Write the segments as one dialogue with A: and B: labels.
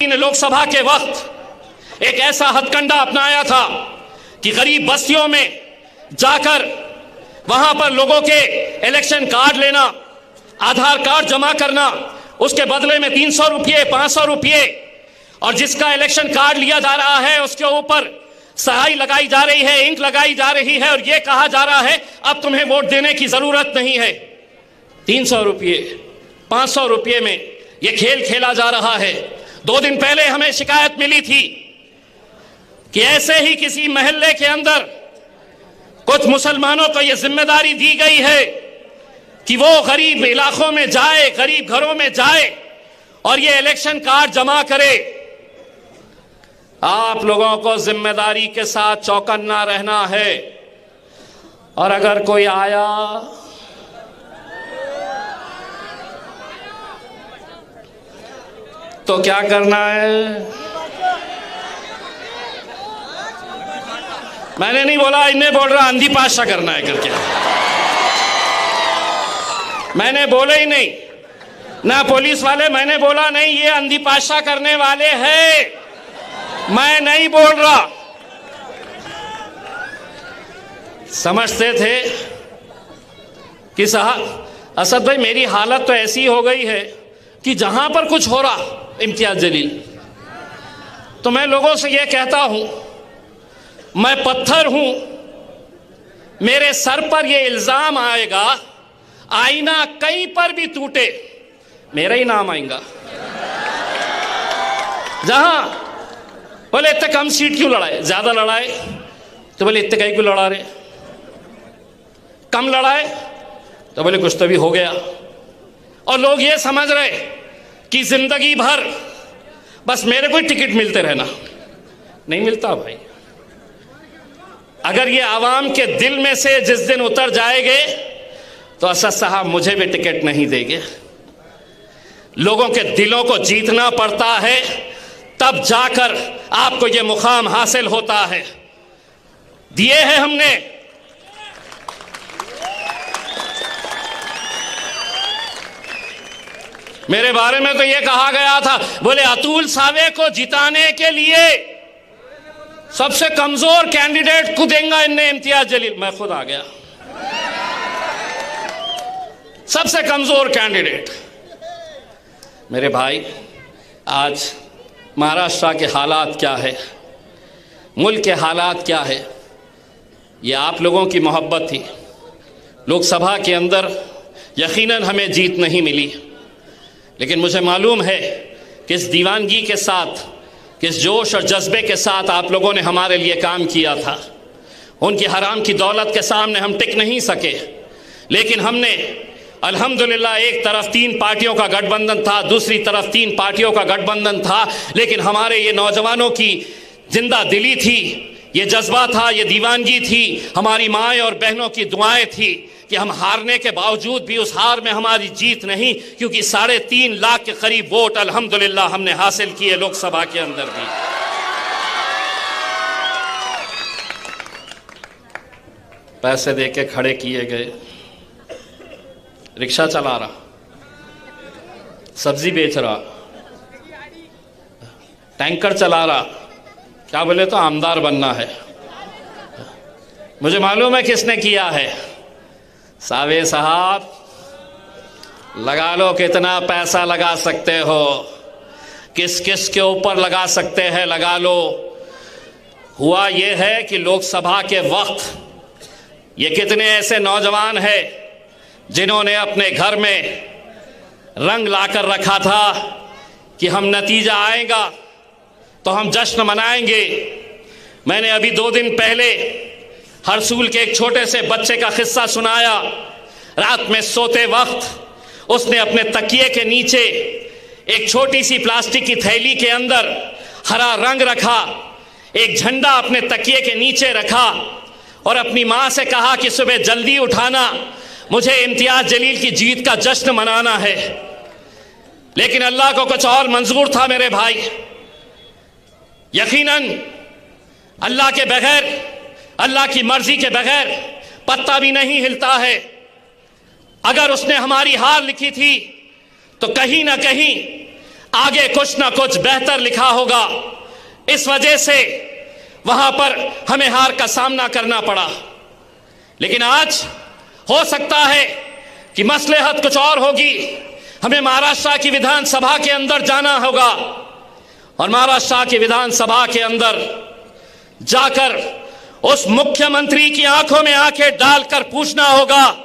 A: ने लोकसभा के वक्त एक ऐसा हथकंडा अपनाया था कि गरीब बस्तियों में जाकर वहां पर लोगों के इलेक्शन कार्ड लेना, आधार कार्ड जमा करना, उसके बदले में 300 रुपये, 500 रुपये, और जिसका इलेक्शन कार्ड लिया जा रहा है उसके ऊपर स्याही लगाई जा रही है, इंक लगाई जा रही है, और यह कहा जा रहा है अब तुम्हें वोट देने की जरूरत नहीं है। 300 रुपये, 500 रुपये में यह खेल खेला जा रहा है। 2 दिन पहले हमें शिकायत मिली थी कि ऐसे ही किसी मोहल्ले के अंदर कुछ मुसलमानों को यह जिम्मेदारी दी गई है कि वो गरीब इलाकों में जाए, गरीब घरों में जाए और ये इलेक्शन कार्ड जमा करे। आप लोगों को जिम्मेदारी के साथ चौकन्ना रहना है, और अगर कोई आया तो क्या करना है? मैंने नहीं बोला, इन्हें बोल रहा आंधी पाशा करना है करके। मैंने बोले ही नहीं, ना पुलिस वाले, मैंने बोला नहीं ये आंधी पाशा करने वाले हैं, मैं नहीं बोल रहा। समझते थे कि साहब असद भाई मेरी हालत तो ऐसी हो गई है कि जहां पर कुछ हो रहा, इम्तियाज जलील, तो मैं लोगों से यह कहता हूं मैं पत्थर हूं, मेरे सर पर यह इल्जाम आएगा, आईना कहीं पर भी टूटे मेरा ही नाम आएगा। जहां बोले इतने कम सीट क्यों लड़ाए, ज्यादा लड़ाए तो बोले इतने कहीं क्यों लड़ा रहे, कम लड़ाए तो बोले कुछ तो भी हो गया। और लोग ये समझ रहे कि जिंदगी भर बस मेरे को टिकट मिलते रहना, नहीं मिलता भाई। अगर ये आवाम के दिल में से जिस दिन उतर जाएंगे तो असद साहब मुझे भी टिकट नहीं देंगे। लोगों के दिलों को जीतना पड़ता है, तब जाकर आपको ये मुकाम हासिल होता है। दिए हैं हमने, मेरे बारे में तो ये कहा गया था, बोले अतुल सावे को जिताने के लिए सबसे कमजोर कैंडिडेट को देंगे इन्हें इम्तियाज जलील। मैं खुद आ गया, सबसे कमजोर कैंडिडेट। मेरे भाई, आज महाराष्ट्र के हालात क्या है, मुल्क के हालात क्या है, ये आप लोगों की मोहब्बत थी। लोकसभा के अंदर यकीनन हमें जीत नहीं मिली, लेकिन मुझे मालूम है कि इस दीवानगी के साथ, किस जोश और जज्बे के साथ आप लोगों ने हमारे लिए काम किया था। उनकी हराम की दौलत के सामने हम टिक नहीं सके, लेकिन हमने अल्हम्दुलिल्लाह, एक तरफ 3 पार्टियों का गठबंधन था, दूसरी तरफ 3 पार्टियों का गठबंधन था, लेकिन हमारे ये नौजवानों की जिंदा दिली थी, ये जज्बा था, ये दीवानगी थी, हमारी माएँ और बहनों की दुआएं थी कि हम हारने के बावजूद भी उस हार में हमारी जीत नहीं, क्योंकि 3.5 लाख के करीब वोट अल्हम्दुलिल्लाह हमने हासिल किए लोकसभा के अंदर भी। पैसे देके खड़े किए गए, रिक्शा चला रहा, सब्जी बेच रहा, टैंकर चला रहा, क्या बोले तो आमदार बनना है। मुझे मालूम है किसने किया है। सावे साहब, लगा लो कितना पैसा लगा सकते हो, किस किस के ऊपर लगा सकते हैं, लगा लो। हुआ ये है कि लोकसभा के वक्त ये कितने ऐसे नौजवान हैं जिन्होंने अपने घर में रंग लाकर रखा था कि हम नतीजा आएगा तो हम जश्न मनाएंगे। मैंने अभी 2 दिन पहले हरसूल के एक छोटे से बच्चे का किस्सा सुनाया। रात में सोते वक्त उसने अपने तकिए के नीचे एक छोटी सी प्लास्टिक की थैली के अंदर हरा रंग रखा, एक झंडा अपने तकिए के नीचे रखा और अपनी माँ से कहा कि सुबह जल्दी उठाना, मुझे इम्तियाज जलील की जीत का जश्न मनाना है। लेकिन अल्लाह को कुछ और मंजूर था मेरे भाई। यकीनन अल्लाह के बगैर, अल्लाह की मर्जी के बगैर पत्ता भी नहीं हिलता है। अगर उसने हमारी हार लिखी थी तो कहीं ना कहीं आगे कुछ ना कुछ बेहतर लिखा होगा। इस वजह से वहां पर हमें हार का सामना करना पड़ा। लेकिन आज हो सकता है कि मसलहत कुछ और होगी। हमें महाराष्ट्र की विधानसभा के अंदर जाना होगा और महाराष्ट्र की विधानसभा के अंदर जाकर उस मुख्यमंत्री की आंखों में आंखें डालकर पूछना होगा,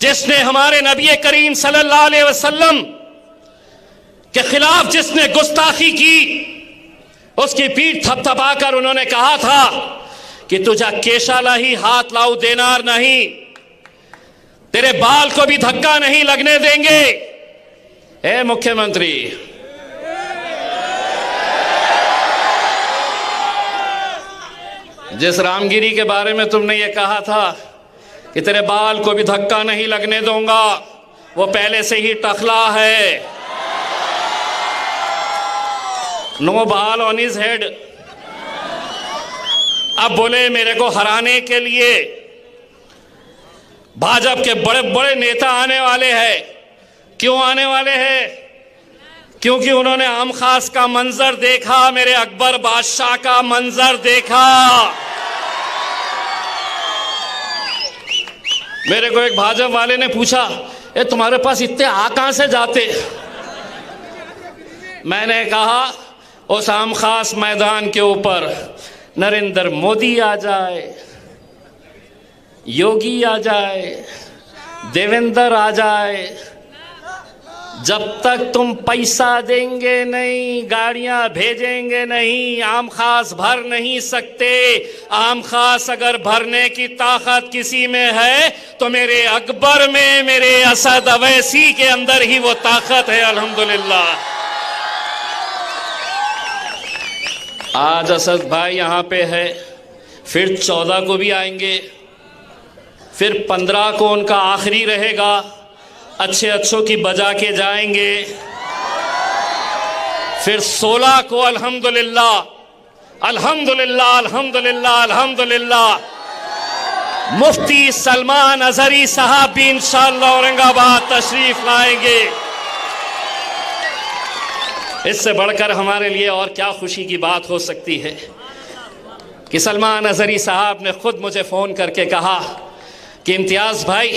A: जिसने हमारे नबी करीम सल्लल्लाहु अलैहि वसल्लम के खिलाफ जिसने गुस्ताखी की, उसकी पीठ थपथपाकर उन्होंने कहा था कि तुझा केशाला ही हाथ लाऊ देनार नहीं, तेरे बाल को भी धक्का नहीं लगने देंगे। ए मुख्यमंत्री, जिस रामगिरी के बारे में तुमने ये कहा था कि तेरे बाल को भी धक्का नहीं लगने दूंगा, वो पहले से ही टखला है। नो बाल ऑन हिज हेड। अब बोले मेरे को हराने के लिए भाजपा के बड़े बड़े नेता आने वाले हैं। क्यों आने वाले हैं? क्योंकि उन्होंने आम खास का मंजर देखा, मेरे अकबर बादशाह का मंजर देखा। मेरे को एक भाजपा वाले ने पूछा, ए तुम्हारे पास इतने आ कहां से जाते? मैंने कहा उस आम खास मैदान के ऊपर नरेंद्र मोदी आ जाए, योगी आ जाए, देवेंद्र आ जाए, जब तक तुम पैसा देंगे नहीं, गाड़ियां भेजेंगे नहीं, आम खास भर नहीं सकते। आम खास अगर भरने की ताकत किसी में है तो मेरे अकबर में, मेरे असद अवैसी के अंदर ही वो ताकत है। अल्हम्दुलिल्लाह। आज असद भाई यहां पे है, फिर 14 को भी आएंगे, फिर 15 को उनका आखिरी रहेगा, अच्छे अच्छों की बजा के जाएंगे, फिर 16 को अल्हम्दुलिल्लाह अल्हम्दुलिल्लाह अल्हम्दुलिल्लाह अल्हम्दुलिल्लाह मुफ्ती सलमान अजहरी साहब भी इंशाअल्लाह औरंगाबाद तशरीफ लाएंगे। इससे बढ़कर हमारे लिए और क्या खुशी की बात हो सकती है कि सलमान अजहरी साहब ने खुद मुझे फ़ोन करके कहा कि इम्तियाज़ भाई,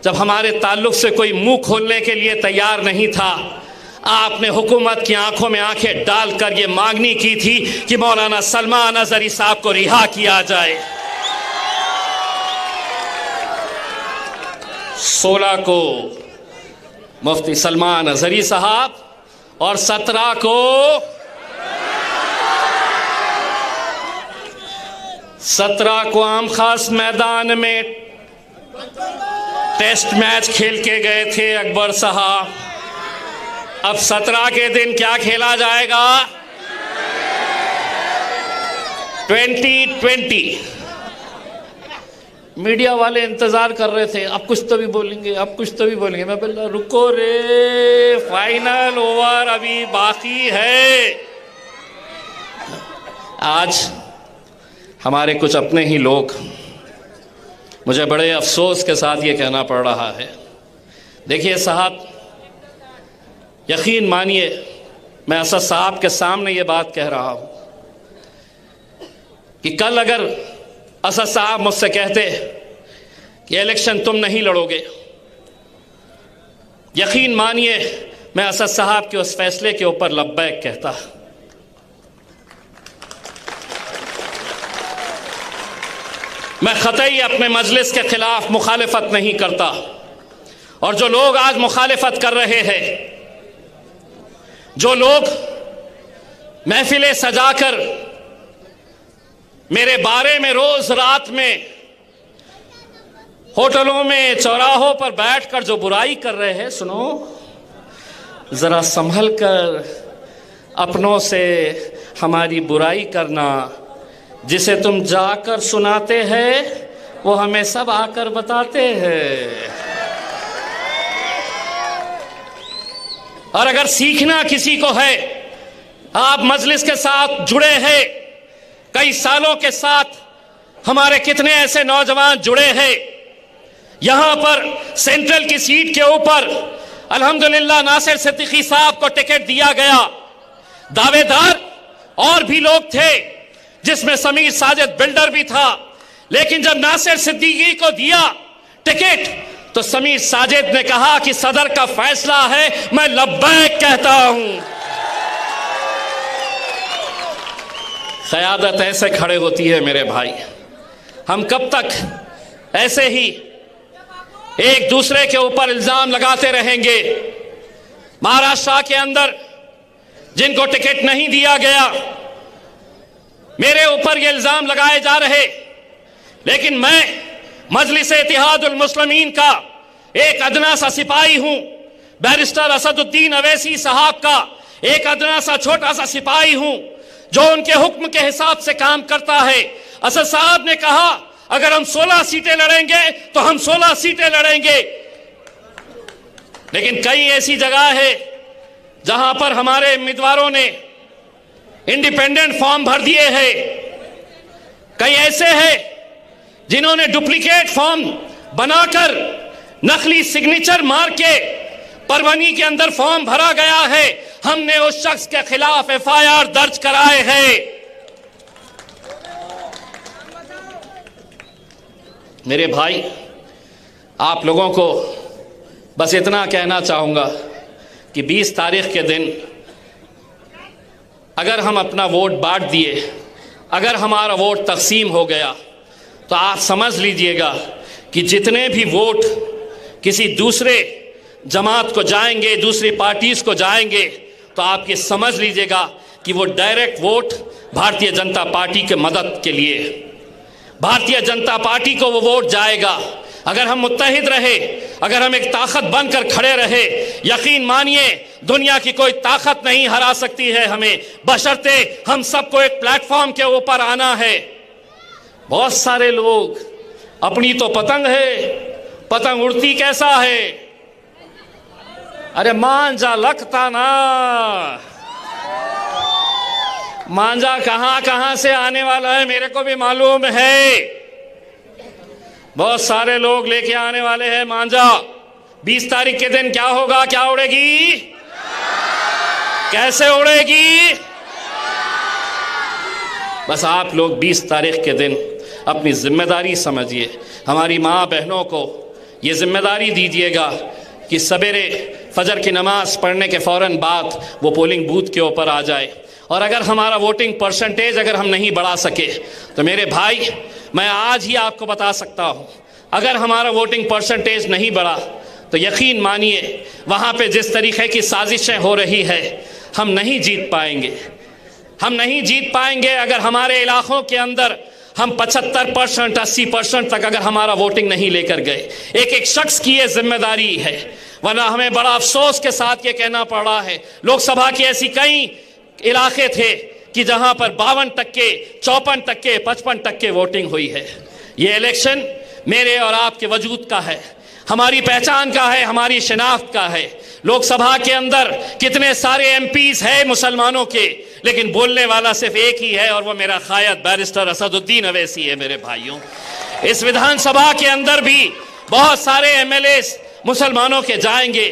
A: जब हमारे ताल्लुक से कोई मुंह खोलने के लिए तैयार नहीं था, आपने हुकूमत की आंखों में आंखें डालकर ये मांगनी की थी कि मौलाना सलमान अजहरी साहब को रिहा किया जाए। 16 को मुफ्ती सलमान अजहरी साहब और 17 को आम खास मैदान में टेस्ट मैच खेल के गए थे अकबर साहब। अब 17 के दिन क्या खेला जाएगा? 2020। मीडिया वाले इंतजार कर रहे थे, अब कुछ तो भी बोलेंगे, अब कुछ तो भी बोलेंगे। मैं बोला रुको रे, फाइनल ओवर अभी बाकी है। आज हमारे कुछ अपने ही लोग, मुझे बड़े अफसोस के साथ ये कहना पड़ रहा है। देखिए साहब, यकीन मानिए, मैं असद साहब के सामने ये बात कह रहा हूँ कि कल अगर असद साहब मुझसे कहते कि इलेक्शन तुम नहीं लड़ोगे, यकीन मानिए मैं असद साहब के उस फैसले के ऊपर लब्बैक कहता। मैं ख़तई अपने मजलिस के खिलाफ मुखालिफत नहीं करता, और जो लोग आज मुखालिफत कर रहे हैं, जो लोग महफिलें सजाकर मेरे बारे में रोज रात में होटलों में, चौराहों पर बैठकर जो बुराई कर रहे हैं, सुनो, जरा संभल कर अपनों से हमारी बुराई करना। जिसे तुम जाकर सुनाते हैं वो हमें सब आकर बताते हैं। और अगर सीखना किसी को है, आप मजलिस के साथ जुड़े हैं, कई सालों के साथ हमारे कितने ऐसे नौजवान जुड़े हैं। यहां पर सेंट्रल की सीट के ऊपर अल्हम्दुलिल्लाह नासिर सिद्दीकी साहब को टिकट दिया गया। दावेदार और भी लोग थे, जिसमें समीर साजिद बिल्डर भी था, लेकिन जब नासिर सिद्दीकी को दिया टिकट तो समीर साजिद ने कहा कि सदर का फैसला है, मैं लब्बैक कहता हूं। क़यादत ऐसे खड़े होती है मेरे भाई। हम कब तक ऐसे ही एक दूसरे के ऊपर इल्जाम लगाते रहेंगे? महाराष्ट्र के अंदर जिनको टिकट नहीं दिया गया, मेरे ऊपर ये इल्जाम लगाए जा रहे, लेकिन मैं मजलिस इत्तेहादुल मुस्लिमीन का एक अदना सा सिपाही हूं। बैरिस्टर असदुद्दीन अवैसी साहब का एक अदना सा छोटा सा सिपाही हूं, जो उनके हुक्म के हिसाब से काम करता है। असद साहब ने कहा अगर हम 16 सीटें लड़ेंगे तो हम 16 सीटें लड़ेंगे, लेकिन कई ऐसी जगह है जहां पर हमारे उम्मीदवारों ने इंडिपेंडेंट फॉर्म भर दिए हैं। कई ऐसे हैं जिन्होंने डुप्लीकेट फॉर्म बनाकर नकली सिग्नेचर मार के परवनी के अंदर फॉर्म भरा गया है। हमने उस शख्स के खिलाफ एफआईआर दर्ज कराए हैं। मेरे भाई, आप लोगों को बस इतना कहना चाहूंगा कि 20 तारीख के दिन अगर हम अपना वोट बांट दिए, अगर हमारा वोट तकसीम हो गया, तो आप समझ लीजिएगा कि जितने भी वोट किसी दूसरे जमात को जाएंगे, दूसरी पार्टीज को जाएंगे, तो आप ये समझ लीजिएगा कि वो direct vote Bharatiya Janata party के मदद के लिए, भारतीय जनता पार्टी को वो वोट जाएगा। अगर हम मुत्तहिद रहे, अगर हम एक ताकत बनकर खड़े रहे, यकीन मानिए दुनिया की कोई ताकत नहीं हरा सकती है हमें, बशर्ते हम सबको एक प्लेटफॉर्म के ऊपर आना है। बहुत सारे लोग अपनी तो पतंग है, पतंग उड़ती कैसा है? अरे मांझा लगता ना, मांझा कहां कहां से आने वाला है मेरे को भी मालूम है। बहुत सारे लोग लेके आने वाले हैं मांझा। 20 तारीख के दिन क्या होगा? क्या उड़ेगी? कैसे उड़ेगी? बस आप लोग 20 तारीख के दिन अपनी जिम्मेदारी समझिए, हमारी माँ बहनों को ये जिम्मेदारी दीजिएगा कि सवेरे फजर की नमाज पढ़ने के फ़ौरन बाद वो पोलिंग बूथ के ऊपर आ जाए। और अगर हमारा वोटिंग परसेंटेज अगर हम नहीं बढ़ा सके, तो मेरे भाई मैं आज ही आपको बता सकता हूँ, अगर हमारा वोटिंग परसेंटेज नहीं बढ़ा तो यकीन मानिए वहाँ पे जिस तरीके की साजिशें हो रही है, हम नहीं जीत पाएंगे। हम नहीं जीत पाएंगे अगर हमारे इलाकों के अंदर हम 75% 80% तक अगर हमारा वोटिंग नहीं लेकर गए। एक एक शख्स की ये जिम्मेदारी है, वरना हमें बड़ा अफसोस के साथ ये कहना पड़ रहा है, लोकसभा की ऐसी कई इलाके थे कि जहां पर 52%, 54%, 55% वोटिंग हुई है। ये इलेक्शन मेरे और आपके वजूद का है, हमारी पहचान का है, हमारी शिनाख्त का है। लोकसभा के अंदर कितने सारे एमपीज हैं मुसलमानों के, लेकिन बोलने वाला सिर्फ एक ही है, और वो मेरा कायद बैरिस्टर असदुद्दीन अवैसी है। मेरे भाइयों, इस विधानसभा के अंदर भी बहुत सारे एमएलए मुसलमानों के जाएंगे,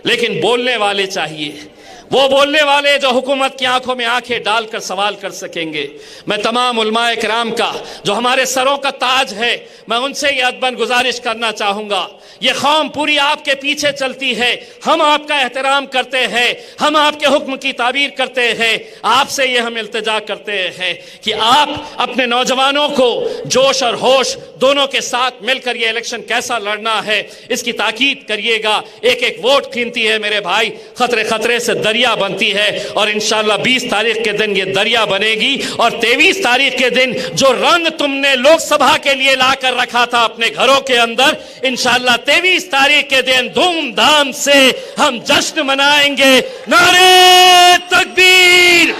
A: लेकिन बोलने वाले चाहिए, वो बोलने वाले जो हुकूमत की आंखों में आंखें डालकर सवाल कर सकेंगे। मैं तमाम उलमाए किराम का जो हमारे सरों का ताज है, मैं उनसे ये अदबन गुजारिश करना चाहूँगा, ये कौम पूरी आपके पीछे चलती है, हम आपका एहतराम करते हैं, हम आपके हुक्म की ताबीर करते हैं। आपसे ये हम इल्तिजा करते हैं कि आप अपने नौजवानों को जोश और होश दोनों के साथ मिलकर ये इलेक्शन कैसा लड़ना है इसकी ताकीद करिएगा। एक एक वोट कीमती है मेरे भाई, खतरे खतरे से दरिया बनती है, और इंशाल्लाह 20 तारीख के दिन ये दरिया बनेगी। और 23 तारीख के दिन जो रंग तुमने लोकसभा के लिए लाकर रखा था अपने घरों के अंदर, इंशाल्लाह 23 तारीख के दिन धूमधाम से हम जश्न मनाएंगे। नारे तकबीर,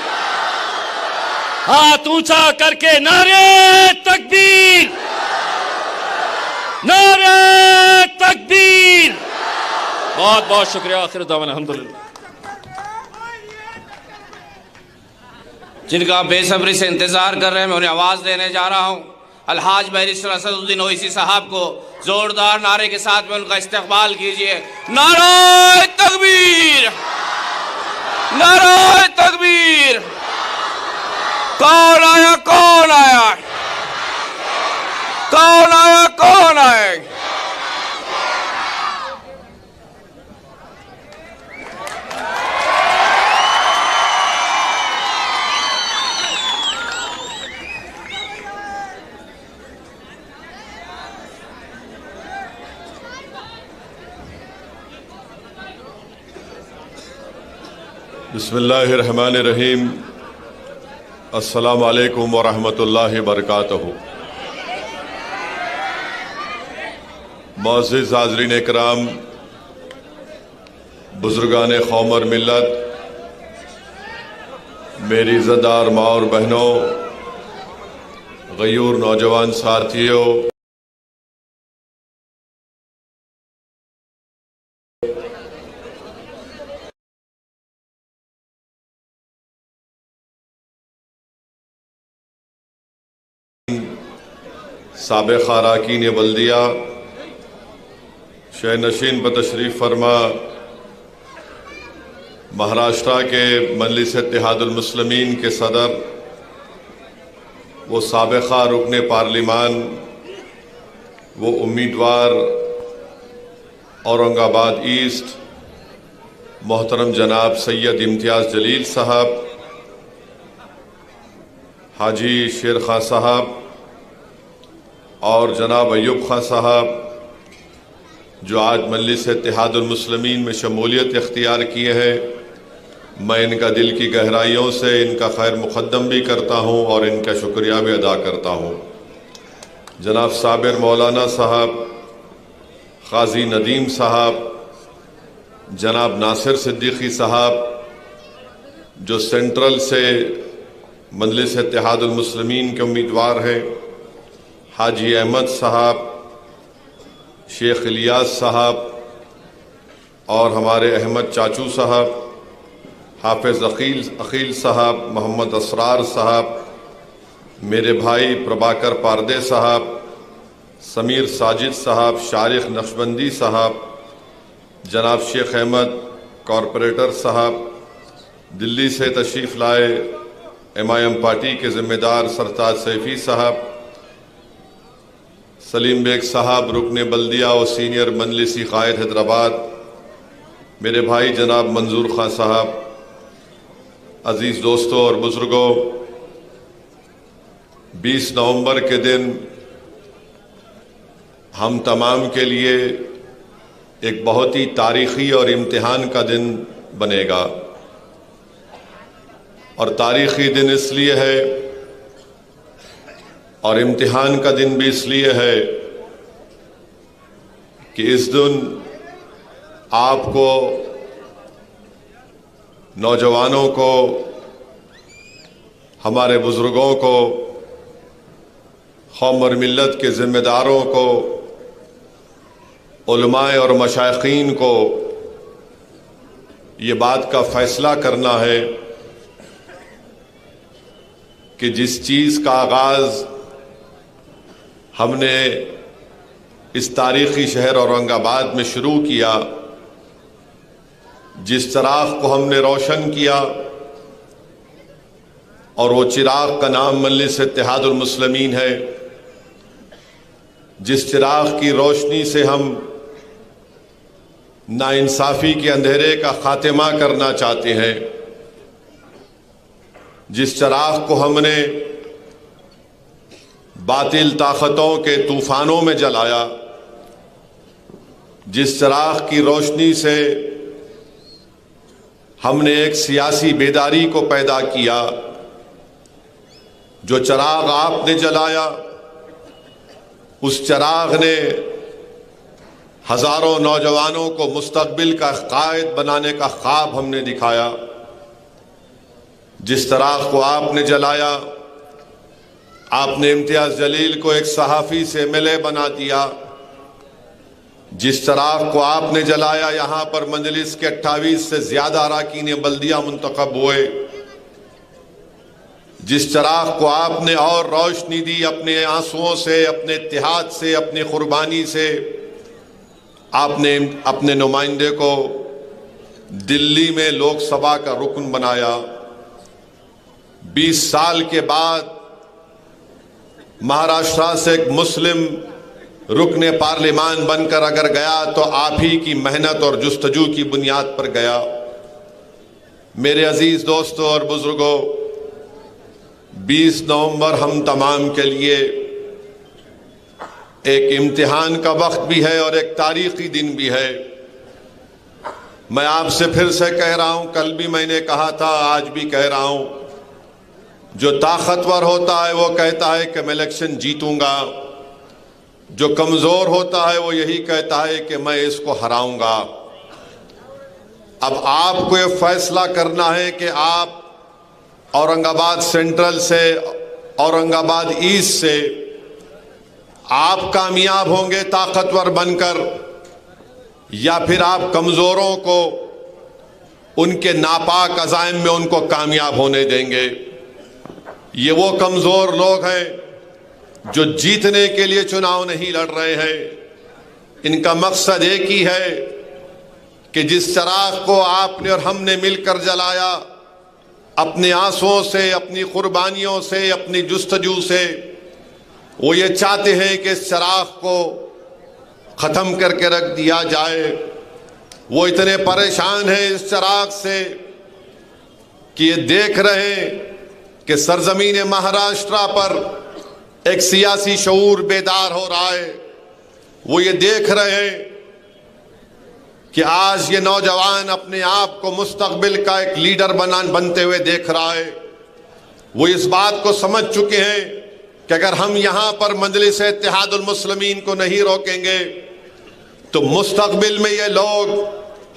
A: हाथ ऊंचा करके नारे तकबीर, नारे तकबीर। बहुत बहुत शुक्रिया। आखिर दावन अल्हम्दुलिल्लाह।
B: जिनका बेसब्री से इंतजार कर रहे हैं, मैं उन्हें आवाज देने जा रहा हूं। अलहाज बैरिस्टर असदुद्दीन ओवैसी साहब को जोरदार नारे के साथ में उनका इस्तकबाल कीजिए। नारे तकबीर, नारे तकबीर। कौन आया, कौन आया, कौन आया, कौन आया?
C: बिस्मिल्लाहिर्रहमानिर्रहीम। अस्सलामु अलैकुम वरहमतुल्लाहि वबरकातुहू। मुअज़्ज़िज़ हाज़रीन इकराम, बुज़ुर्गान क़ौम और मिल्लत, मेरी इज़्ज़तदार माँ और बहनों, ग़यूर नौजवान साथियों, साबिक़ अरकान बल्दिया, शहनशीन पर तशरीफ़ फरमा, महाराष्ट्र के मजलिस इत्तेहादुल मुस्लिमीन के सदर, वो साबिक़ रुकन पार्लिमान, वो उम्मीदवार औरंगाबाद ईस्ट मोहतरम जनाब सैयद इम्तियाज़ जलील साहब, हाजी शेर खां साहब और जनाब अयूब खां साहब, जो आज मजलिस इत्तेहादुल मुस्लिमीन में शमूलियत इख्तियार किए हैं, मैं इनका दिल की गहराइयों से इनका खैर मुक़द्दम भी करता हूँ और इनका शुक्रिया भी अदा करता हूँ। जनाब साबिर मौलाना साहब, क़ाज़ी नदीम साहब, जनाब नासिर सिद्दीकी साहब, जो सेंट्रल से मजलिस इत्तेहादुल मुस्लिमीन के उम्मीदवार हैं, हाजी अहमद साहब, शेख इलियास साहब और हमारे अहमद चाचू साहब, हाफिज़ अकील साहब, मोहम्मद असरार साहब, मेरे भाई प्रभाकर पारदे साहब, समीर साजिद साहब, शारिक नक्शबंदी साहब, जनाब शेख अहमद कॉरपोरेटर साहब, दिल्ली से तशरीफ़ लाए MIM पार्टी के ज़िम्मेदार सरताज सैफ़ी साहब, सलीम बेग साहब रुकने बल्दिया और सीनियर मजलिसी कायद हैदराबाद, मेरे भाई जनाब मंजूर खां साहब, अज़ीज़ दोस्तों और बुज़ुर्गों, 20 नवंबर के दिन हम तमाम के लिए एक बहुत ही तारीख़ी और इम्तिहान का दिन बनेगा। और तारीख़ी दिन इसलिए है और इम्तिहान का दिन भी इसलिए है कि इस दिन आपको, नौजवानों को, हमारे बुज़ुर्गों को, कौम और मिल्लत के ज़िम्मेदारों को, उलमाए और मशाइखीन को ये बात का फ़ैसला करना है कि जिस चीज़ का आगाज़ हमने इस तारीख़ी शहर औरंगाबाद में शुरू किया, जिस चिराग को हमने रोशन किया, और वो चिराग का नाम मजलिस इत्तेहादुल मुस्लिमीन है, जिस चिराग की रोशनी से हम नाइंसाफ़ी के अंधेरे का खात्मा करना चाहते हैं, जिस चिराग को हमने बातिल ताकतों के तूफानों में जलाया, जिस चिराग की रोशनी से हमने एक सियासी बेदारी को पैदा किया, जो चिराग आपने जलाया, उस चिराग ने हजारों नौजवानों को मुस्तकबिल का कायद बनाने का ख्वाब हमने दिखाया। जिस चिराग को आपने जलाया, आपने इम्तियाज़ जलील को एक सहाफ़ी से MLA बना दिया। जिस चिराग को आपने जलाया, यहाँ पर मजलिस के 28 से ज़्यादा अरकान बल्दिया मुंतखब हुए। जिस चराग को आपने और रोशनी दी अपने आंसुओं से, अपने इत्तेहाद से, अपनी कुर्बानी से, आपने अपने नुमाइंदे को दिल्ली में लोकसभा का रुकन बनाया। 20 साल के बाद महाराष्ट्र से एक मुस्लिम रुकने पार्लिमान बनकर अगर गया तो आप ही की मेहनत और जुस्तजू की बुनियाद पर गया। मेरे अजीज दोस्तों और बुजुर्गों, 20 नवंबर हम तमाम के लिए एक इम्तिहान का वक्त भी है और एक तारीखी दिन भी है। मैं आपसे फिर से कह रहा हूं, कल भी मैंने कहा था, आज भी कह रहा हूं, जो ताकतवर होता है वो कहता है कि मैं इलेक्शन जीतूंगा, जो कमजोर होता है वो यही कहता है कि मैं इसको हराऊंगा। अब आपको ये फैसला करना है कि आप औरंगाबाद सेंट्रल से, औरंगाबाद ईस्ट से आप कामयाब होंगे ताकतवर बनकर, या फिर आप कमजोरों को उनके नापाक अज़ाइम में उनको कामयाब होने देंगे। ये वो कमजोर लोग हैं जो जीतने के लिए चुनाव नहीं लड़ रहे हैं। इनका मकसद एक ही है कि जिस चराग को आपने और हमने मिलकर जलाया, अपने आंसुओं से, अपनी कुर्बानियों से, अपनी जुस्तजू से, वो ये चाहते हैं कि इस चराग को खत्म करके रख दिया जाए। वो इतने परेशान हैं इस चराग से कि ये देख रहे हैं कि सरजमीन महाराष्ट्र पर एक सियासी शऊर बेदार हो रहा है। वो ये देख रहे हैं कि आज ये नौजवान अपने आप को मुस्तकबिल का एक लीडर बनते हुए देख रहा है। वो इस बात को समझ चुके हैं कि अगर हम यहाँ पर मजलिस इत्तेहादुल मुस्लिमीन को नहीं रोकेंगे तो मुस्तकबिल में ये लोग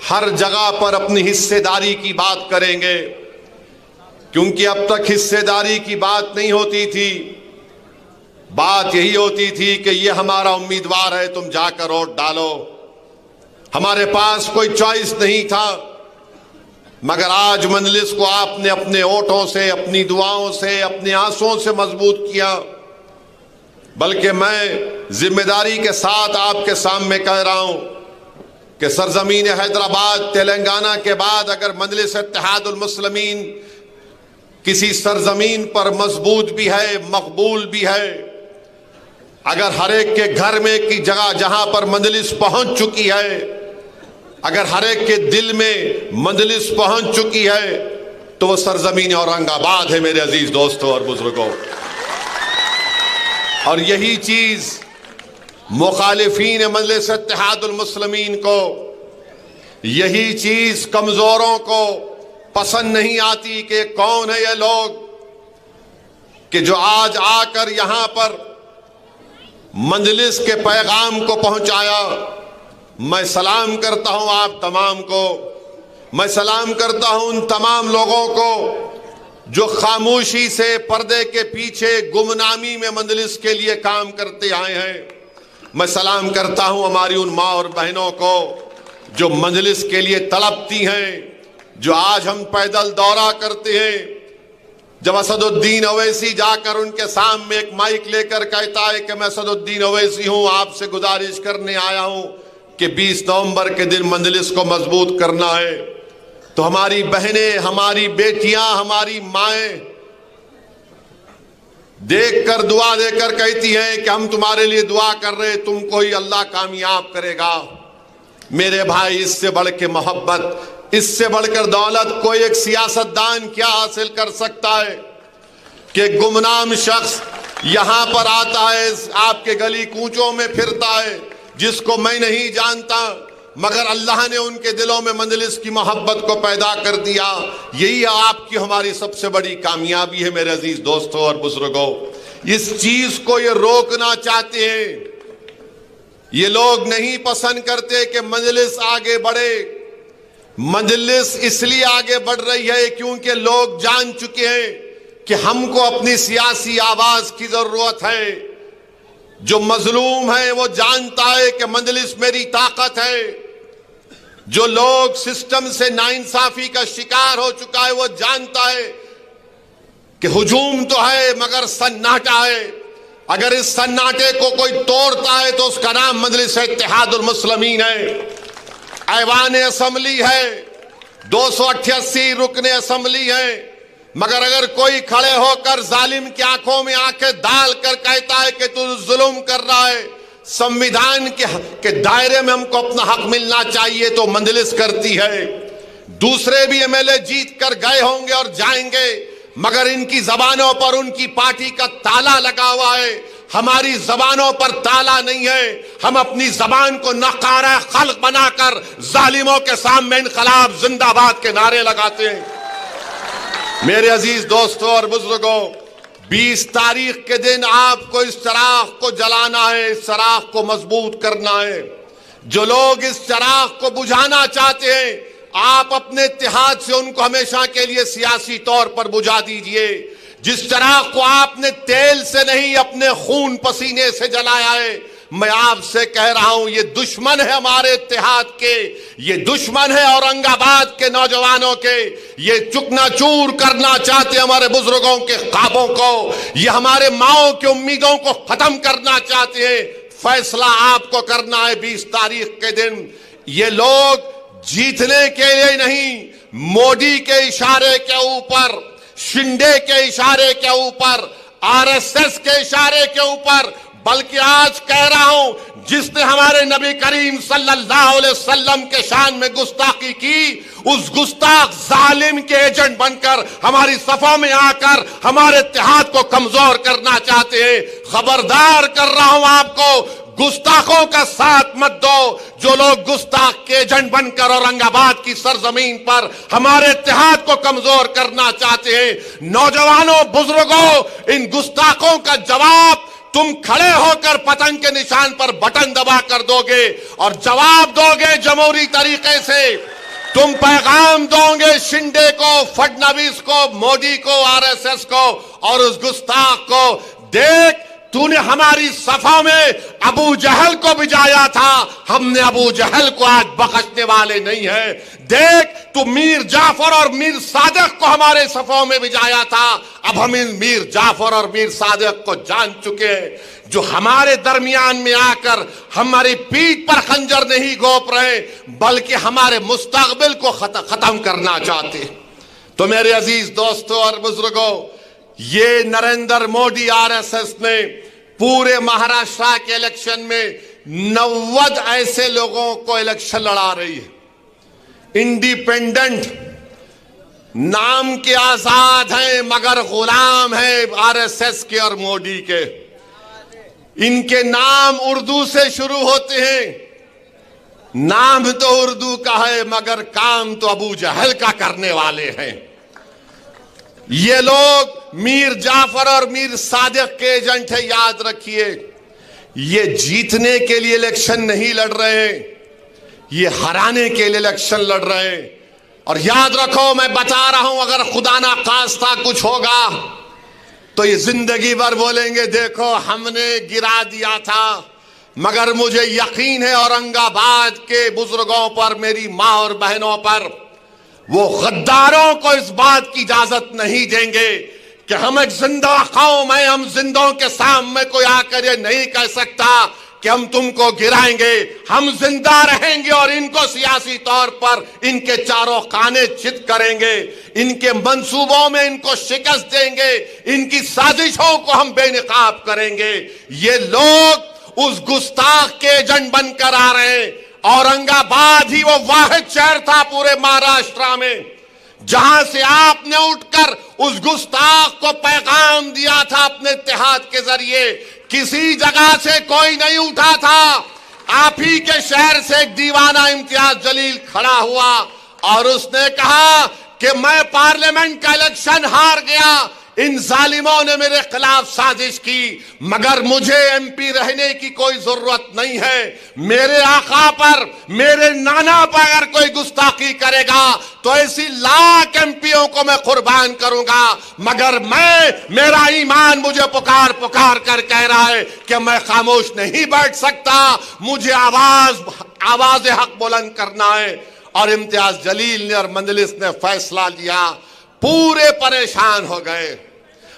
C: हर जगह पर अपनी हिस्सेदारी की बात करेंगे, क्योंकि अब तक हिस्सेदारी की बात नहीं होती थी। बात यही होती थी कि ये हमारा उम्मीदवार है, तुम जाकर वोट डालो। हमारे पास कोई चॉइस नहीं था। मगर आज मजलिस को आपने अपने वोटों से, अपनी दुआओं से, अपने आंसुओं से मजबूत किया। बल्कि मैं जिम्मेदारी के साथ आपके सामने कह रहा हूं कि सरजमीन हैदराबाद, तेलंगाना के बाद अगर मजलिस इत्तेहादुल मुस्लिमीन किसी सरजमीन पर मजबूत भी है, मकबूल भी है, अगर हर एक के घर में की जगह जहां पर मजलिस पहुंच चुकी है, अगर हर एक के दिल में मजलिस पहुंच चुकी है, तो वो सरजमीन औरंगाबाद है मेरे अजीज दोस्तों और बुजुर्गों। और यही चीज मुखालिफीन मजलिस इत्तेहादुल मुस्लिमीन को, यही चीज कमजोरों को पसंद नहीं आती कि कौन है ये लोग कि जो आज आकर यहां पर मजलिस के पैगाम को पहुंचाया। मैं सलाम करता हूं आप तमाम को, मैं सलाम करता हूं उन तमाम लोगों को जो खामोशी से पर्दे के पीछे गुमनामी में मजलिस के लिए काम करते आए हैं। मैं सलाम करता हूं हमारी उन माँ और बहनों को जो मजलिस के लिए तड़पती हैं, जो आज हम पैदल दौरा करते हैं। जब असदुद्दीन अवैसी जाकर उनके सामने एक माइक लेकर कहता है कि मैं असदुद्दीन अवैसी हूं, आपसे गुजारिश करने आया हूं कि 20 नवंबर के दिन मजलिस को मजबूत करना है, तो हमारी बहनें, हमारी बेटियां, हमारी माएं देखकर दुआ देकर कहती हैं कि हम तुम्हारे लिए दुआ कर रहे, तुमको ही अल्लाह कामयाब करेगा। मेरे भाई, इससे बढ़ के मोहब्बत, इससे बढ़कर दौलत कोई एक सियासतदान क्या हासिल कर सकता है कि गुमनाम शख्स यहां पर आता है, आपके गली कूचों में फिरता है, जिसको मैं नहीं जानता, मगर अल्लाह ने उनके दिलों में मजलिस की मोहब्बत को पैदा कर दिया। यही आपकी हमारी सबसे बड़ी कामयाबी है मेरे अजीज दोस्तों और बुजुर्गों। इस चीज को ये रोकना चाहते हैं। ये लोग नहीं पसंद करते कि मजलिस आगे बढ़े। मजलिस इसलिए आगे बढ़ रही है क्योंकि लोग जान चुके हैं कि हमको अपनी सियासी आवाज की जरूरत है। जो मजलूम है वो जानता है कि मजलिस मेरी ताकत है। जो लोग सिस्टम से नाइंसाफी का शिकार हो चुका है वो जानता है कि हुजूम तो है मगर सन्नाटा है। अगर इस सन्नाटे को कोई तोड़ता है तो उसका नाम मजलिस इत्तेहादुल मुस्लिमीन है, ऐवान असम्बली है, 288 रुकने असम्बली है। मगर अगर कोई खड़े होकर जालिम की आंखों में आंखें डाल कर कहता है कि तू जुल्म कर रहा है, संविधान के दायरे में हमको अपना हक मिलना चाहिए, तो मजलिस करती है। दूसरे भी एमएलए जीत कर गए होंगे और जाएंगे, मगर इनकी जबानों पर उनकी पार्टी का ताला लगा हुआ है, हमारी जबानों पर ताला नहीं है। हम अपनी जबान को नकारा खल्क बनाकर जालिमों के सामने इनकलाब जिंदाबाद के नारे लगाते हैं। मेरे अजीज दोस्तों और बुजुर्गों, 20 तारीख के दिन आपको इस चराग को जलाना है, इस चराग को मजबूत करना है। जो लोग इस चराग को बुझाना चाहते हैं, आप अपने इत्तेहाद से उनको हमेशा के लिए सियासी तौर पर बुझा दीजिए। जिस चराग को आपने तेल से नहीं अपने खून पसीने से जलाया है, मैं आपसे कह रहा हूं, ये दुश्मन है हमारे इत्तेहाद के, ये दुश्मन है औरंगाबाद के नौजवानों के, ये चुकनाचूर करना चाहते हमारे बुजुर्गों के ख्वाबों को, ये हमारे माओं की उम्मीदों को खत्म करना चाहते हैं। फैसला आपको करना है 20 तारीख के दिन। ये लोग जीतने के लिए नहीं, मोदी के इशारे के ऊपर, शिंदे के इशारे के ऊपर, आरएसएस के इशारे के ऊपर, बल्कि आज कह रहा हूं, जिसने हमारे नबी करीम सल्लल्लाहु अलैहि वसल्लम के शान में गुस्ताखी की, उस गुस्ताख जालिम के एजेंट बनकर हमारी सफों में आकर हमारे इत्तेहाद को कमजोर करना चाहते हैं। खबरदार कर रहा हूं आपको, गुस्ताखों का साथ मत दो। जो लोग गुस्ताख के एजेंट बनकर औरंगाबाद की सरजमीन पर हमारे इत्तेहाद को कमजोर करना चाहते हैं, नौजवानों, बुजुर्गों, इन गुस्ताखों का जवाब तुम खड़े होकर पतंग के निशान पर बटन दबा कर दोगे और जवाब दोगे जमहूरी तरीके से। तुम पैगाम दोगे शिंदे को, फडणवीस को, मोदी को, आरएसएस को और उस गुस्ताख को, देख तूने हमारी सफा में अबू जहल को भिजाया था, हमने अबू जहल को आज बख्शने वाले नहीं है। देख तू मीर जाफर और मीर सादिक को हमारे सफों में भिजाया था, अब हम इन मीर जाफर और मीर सादिक को जान चुके हैं, जो हमारे दरमियान में आकर हमारी पीठ पर खंजर नहीं घोंप रहे, बल्कि हमारे मुस्तकबिल को खत्म करना चाहते। तो मेरे अजीज दोस्तों और बुजुर्गों, ये नरेंद्र मोदी आरएसएस ने पूरे महाराष्ट्र के इलेक्शन में 90 ऐसे लोगों को इलेक्शन लड़ा रही है। इंडिपेंडेंट, नाम के आजाद हैं मगर गुलाम हैं आरएसएस के और मोदी के। इनके नाम उर्दू से शुरू होते हैं, नाम तो उर्दू का है मगर काम तो अबू जहल का करने वाले हैं। ये लोग मीर जाफर और मीर सादिक के एजेंट है, याद रखिए। ये जीतने के लिए इलेक्शन नहीं लड़ रहे, ये हराने के लिए इलेक्शन लड़ रहे हैं। और याद रखो, मैं बता रहा हूं, अगर खुदा ना खास्ता कुछ होगा तो ये जिंदगी भर बोलेंगे देखो हमने गिरा दिया था। मगर मुझे यकीन है औरंगाबाद के बुजुर्गों पर, मेरी मां और बहनों पर, वो गद्दारों को इस बात की इजाजत नहीं देंगे कि हम एक जिंदा कौम है, हम जिंदों के सामने कोई आकर ये नहीं कह सकता कि हम तुमको गिराएंगे। हम जिंदा रहेंगे और इनको सियासी तौर पर इनके चारों खाने चित करेंगे, इनके मंसूबों में इनको शिकस्त देंगे, इनकी साजिशों को हम बेनकाब करेंगे। ये लोग उस गुस्ताख के एजेंट बनकर आ रहे हैं। औरंगाबाद ही वो वाहिद शहर था पूरे महाराष्ट्र में जहां से आपने उठकर उस गुस्ताख को पैगाम दिया था अपने इत्तेहाद के जरिए। किसी जगह से कोई नहीं उठा था, आप ही के शहर से एक दीवाना इम्तियाज जलील खड़ा हुआ और उसने कहा कि मैं पार्लियामेंट का इलेक्शन हार गया, इन जालिमों ने मेरे खिलाफ साजिश की, मगर मुझे एमपी रहने की कोई जरूरत नहीं है। मेरे आका पर, मेरे नाना पर अगर कोई गुस्ताखी करेगा तो ऐसी लाख एमपीओं को मैं कुर्बान करूंगा, मगर मेरा ईमान मुझे पुकार पुकार कर कह रहा है कि मैं खामोश नहीं बैठ सकता, मुझे आवाज हक बुलंद करना है। और इम्तियाज जलील ने और मजलिस ने फैसला लिया, पूरे परेशान हो गए।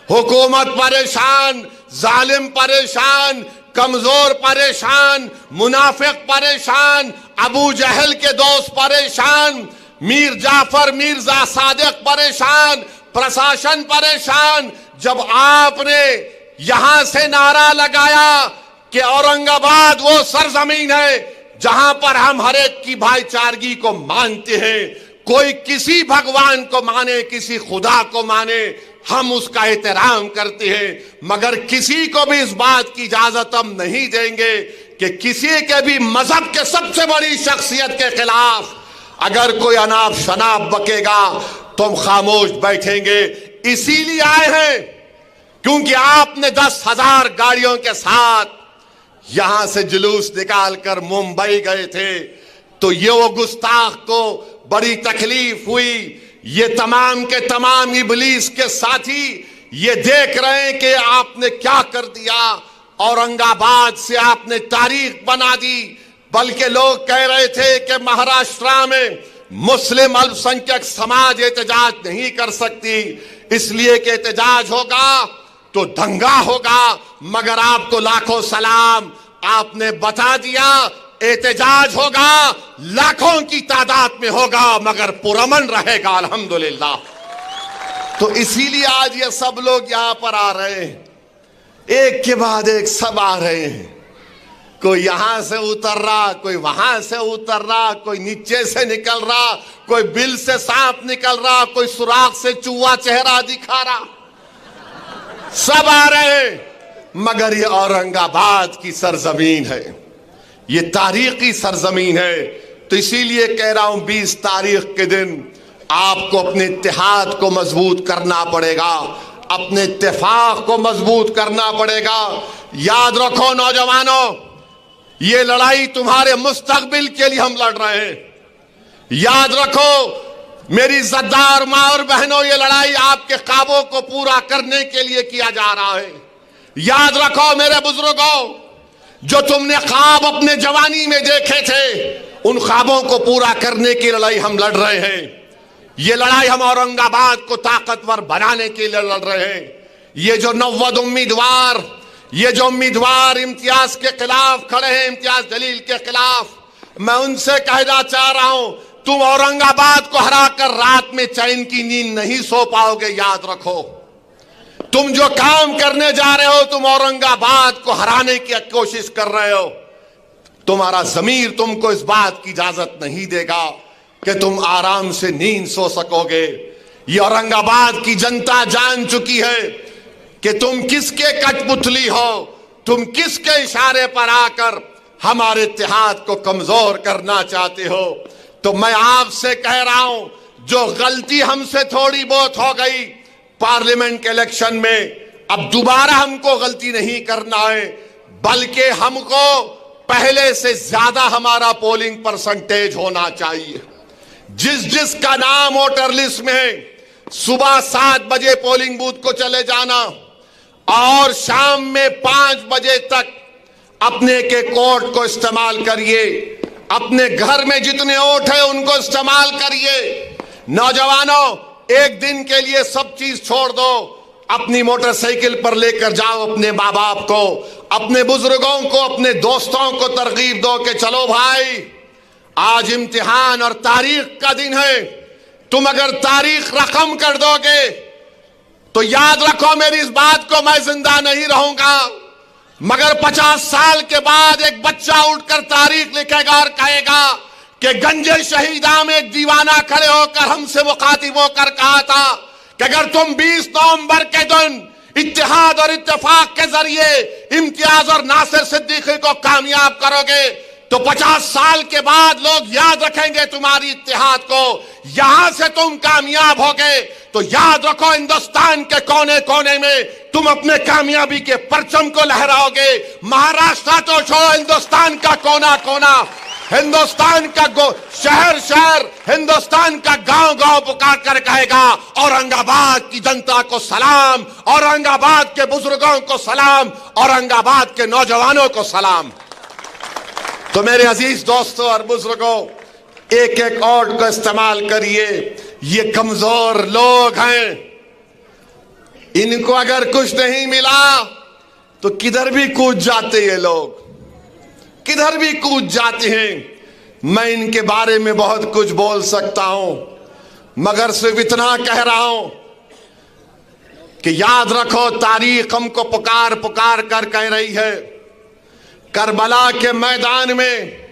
C: हुकूमत परेशान, जालिम परेशान, कमजोर परेशान, मुनाफिक परेशान, अबू जहल के दोस्त परेशान, मीर जाफर मिर्जा सादिक परेशान, प्रशासन परेशान। जब आपने यहां से नारा लगाया कि औरंगाबाद वो सरजमीन है जहां पर हम हर एक की भाईचारगी को मानते हैं, कोई किसी भगवान को माने, किसी खुदा को माने, हम उसका एहतराम करते हैं, मगर किसी को भी इस बात की इजाजत हम नहीं देंगे कि किसी के भी मजहब के सबसे बड़ी शख्सियत के खिलाफ अगर कोई अनाप शनाप बकेगा तो हम खामोश बैठेंगे। इसीलिए आए हैं क्योंकि आपने 10,000 गाड़ियों के साथ यहां से जुलूस निकालकर मुंबई गए थे, तो ये वो गुस्ताख को बड़ी तकलीफ हुई। ये तमाम के तमाम इबलीस के साथी ये देख रहे हैं कि आपने क्या कर दिया, औरंगाबाद से आपने तारीख बना दी। बल्कि लोग कह रहे थे कि महाराष्ट्र में मुस्लिम अल्पसंख्यक समाज एहतजाज नहीं कर सकती, इसलिए कि एहतजाज होगा तो दंगा होगा, मगर आपको लाखों सलाम, आपने बता दिया एहतजाज होगा, लाखों की तादाद में होगा, मगर पुरअमन रहेगा अल्हम्दुलिल्लाह। तो इसीलिए आज ये सब लोग यहां पर आ रहे हैं, एक के बाद एक सब आ रहे हैं। कोई यहां से उतर रहा, कोई वहां से उतर रहा, कोई नीचे से निकल रहा, कोई बिल से सांप निकल रहा, कोई सुराख से चूहा चेहरा दिखा रहा, सब आ रहे हैं। मगर ये औरंगाबाद की सरजमीन है, ये तारीखी सरजमीन है। तो इसीलिए कह रहा हूं 20 तारीख के दिन आपको अपने इत्तेहाद को मजबूत करना पड़ेगा, अपने इत्तेफाक को मजबूत करना पड़ेगा। याद रखो नौजवानों, ये लड़ाई तुम्हारे मुस्तकबिल के लिए हम लड़ रहे हैं। याद रखो मेरी इज्जतदार मां और बहनों, ये लड़ाई आपके ख्वाबों को पूरा करने के लिए किया जा रहा है। याद रखो मेरे बुजुर्गों, जो तुमने ख्वाब अपने जवानी में देखे थे, उन ख्वाबों को पूरा करने की लड़ाई हम लड़ रहे हैं। ये लड़ाई हम औरंगाबाद को ताकतवर बनाने के लिए लड़ रहे हैं। ये जो 90 उम्मीदवार, ये जो उम्मीदवार इम्तियाज के खिलाफ खड़े हैं, इम्तियाज जलील के खिलाफ, मैं उनसे कहना चाह रहा हूं, तुम औरंगाबाद को हराकर रात में चैन की नींद नहीं सो पाओगे। याद रखो, तुम जो काम करने जा रहे हो, तुम औरंगाबाद को हराने की कोशिश कर रहे हो। तुम्हारा ज़मीर तुमको इस बात की इजाजत नहीं देगा कि तुम आराम से नींद सो सकोगे। ये औरंगाबाद की जनता जान चुकी है कि तुम किसके कठपुतली हो, तुम किसके इशारे पर आकर हमारे इत्तेहाद को कमजोर करना चाहते हो। तो मैं आपसे कह रहा हूं, जो गलती हमसे थोड़ी बहुत हो गई पार्लियामेंट के इलेक्शन में, अब दोबारा हमको गलती नहीं करना है, बल्कि हमको पहले से ज्यादा हमारा पोलिंग परसेंटेज होना चाहिए। जिसका नाम वोटर लिस्ट में है, सुबह 7 बजे पोलिंग बूथ को चले जाना और शाम में 5 बजे तक अपने के कोड को इस्तेमाल करिए। अपने घर में जितने वोट है उनको इस्तेमाल करिए। नौजवानों, एक दिन के लिए सब चीज छोड़ दो, अपनी मोटरसाइकिल पर लेकर जाओ अपने माँ बाप को, अपने बुजुर्गों को, अपने दोस्तों को तरगीब दो कि चलो भाई, आज इम्तिहान और तारीख का दिन है। तुम अगर तारीख रकम कर दोगे तो याद रखो, मेरी इस बात को मैं जिंदा नहीं रहूंगा, मगर 50 साल के बाद एक बच्चा उठकर तारीख लिखेगा और कहेगा कि गंजे शहीदा में एक दीवाना खड़े होकर हमसे मुखातिब होकर कहा था कि अगर तुम 20 नवंबर के दिन इत्तेहाद और इत्तेफाक के जरिए इम्तियाज और नासिर सिद्दीकी को कामयाब करोगे तो 50 साल के बाद लोग याद रखेंगे तुम्हारी इत्तेहाद को। यहां से तुम कामयाब हो गए तो याद रखो, हिंदुस्तान के कोने कोने में तुम अपने कामयाबी के परचम को लहराओगे। महाराष्ट्र तो छोड़ो, हिंदुस्तान का कोना कोना, हिंदुस्तान का शहर शहर, हिंदुस्तान का गांव गांव पुकार कर कहेगा औरंगाबाद की जनता को सलाम, औरंगाबाद के बुजुर्गों को सलाम, औरंगाबाद के नौजवानों को सलाम। तो मेरे अजीज दोस्तों और बुजुर्गों, एक एक कोड को इस्तेमाल करिए। ये कमजोर लोग हैं,
D: इनको अगर कुछ नहीं मिला तो किधर भी कूद जाते ये लोग, किधर भी कूद जाते हैं। मैं इनके बारे में बहुत कुछ बोल सकता हूं, मगर सिर्फ इतना कह रहा हूं कि याद रखो, तारीख हमको पुकार पुकार कर कह रही है। करबला के मैदान में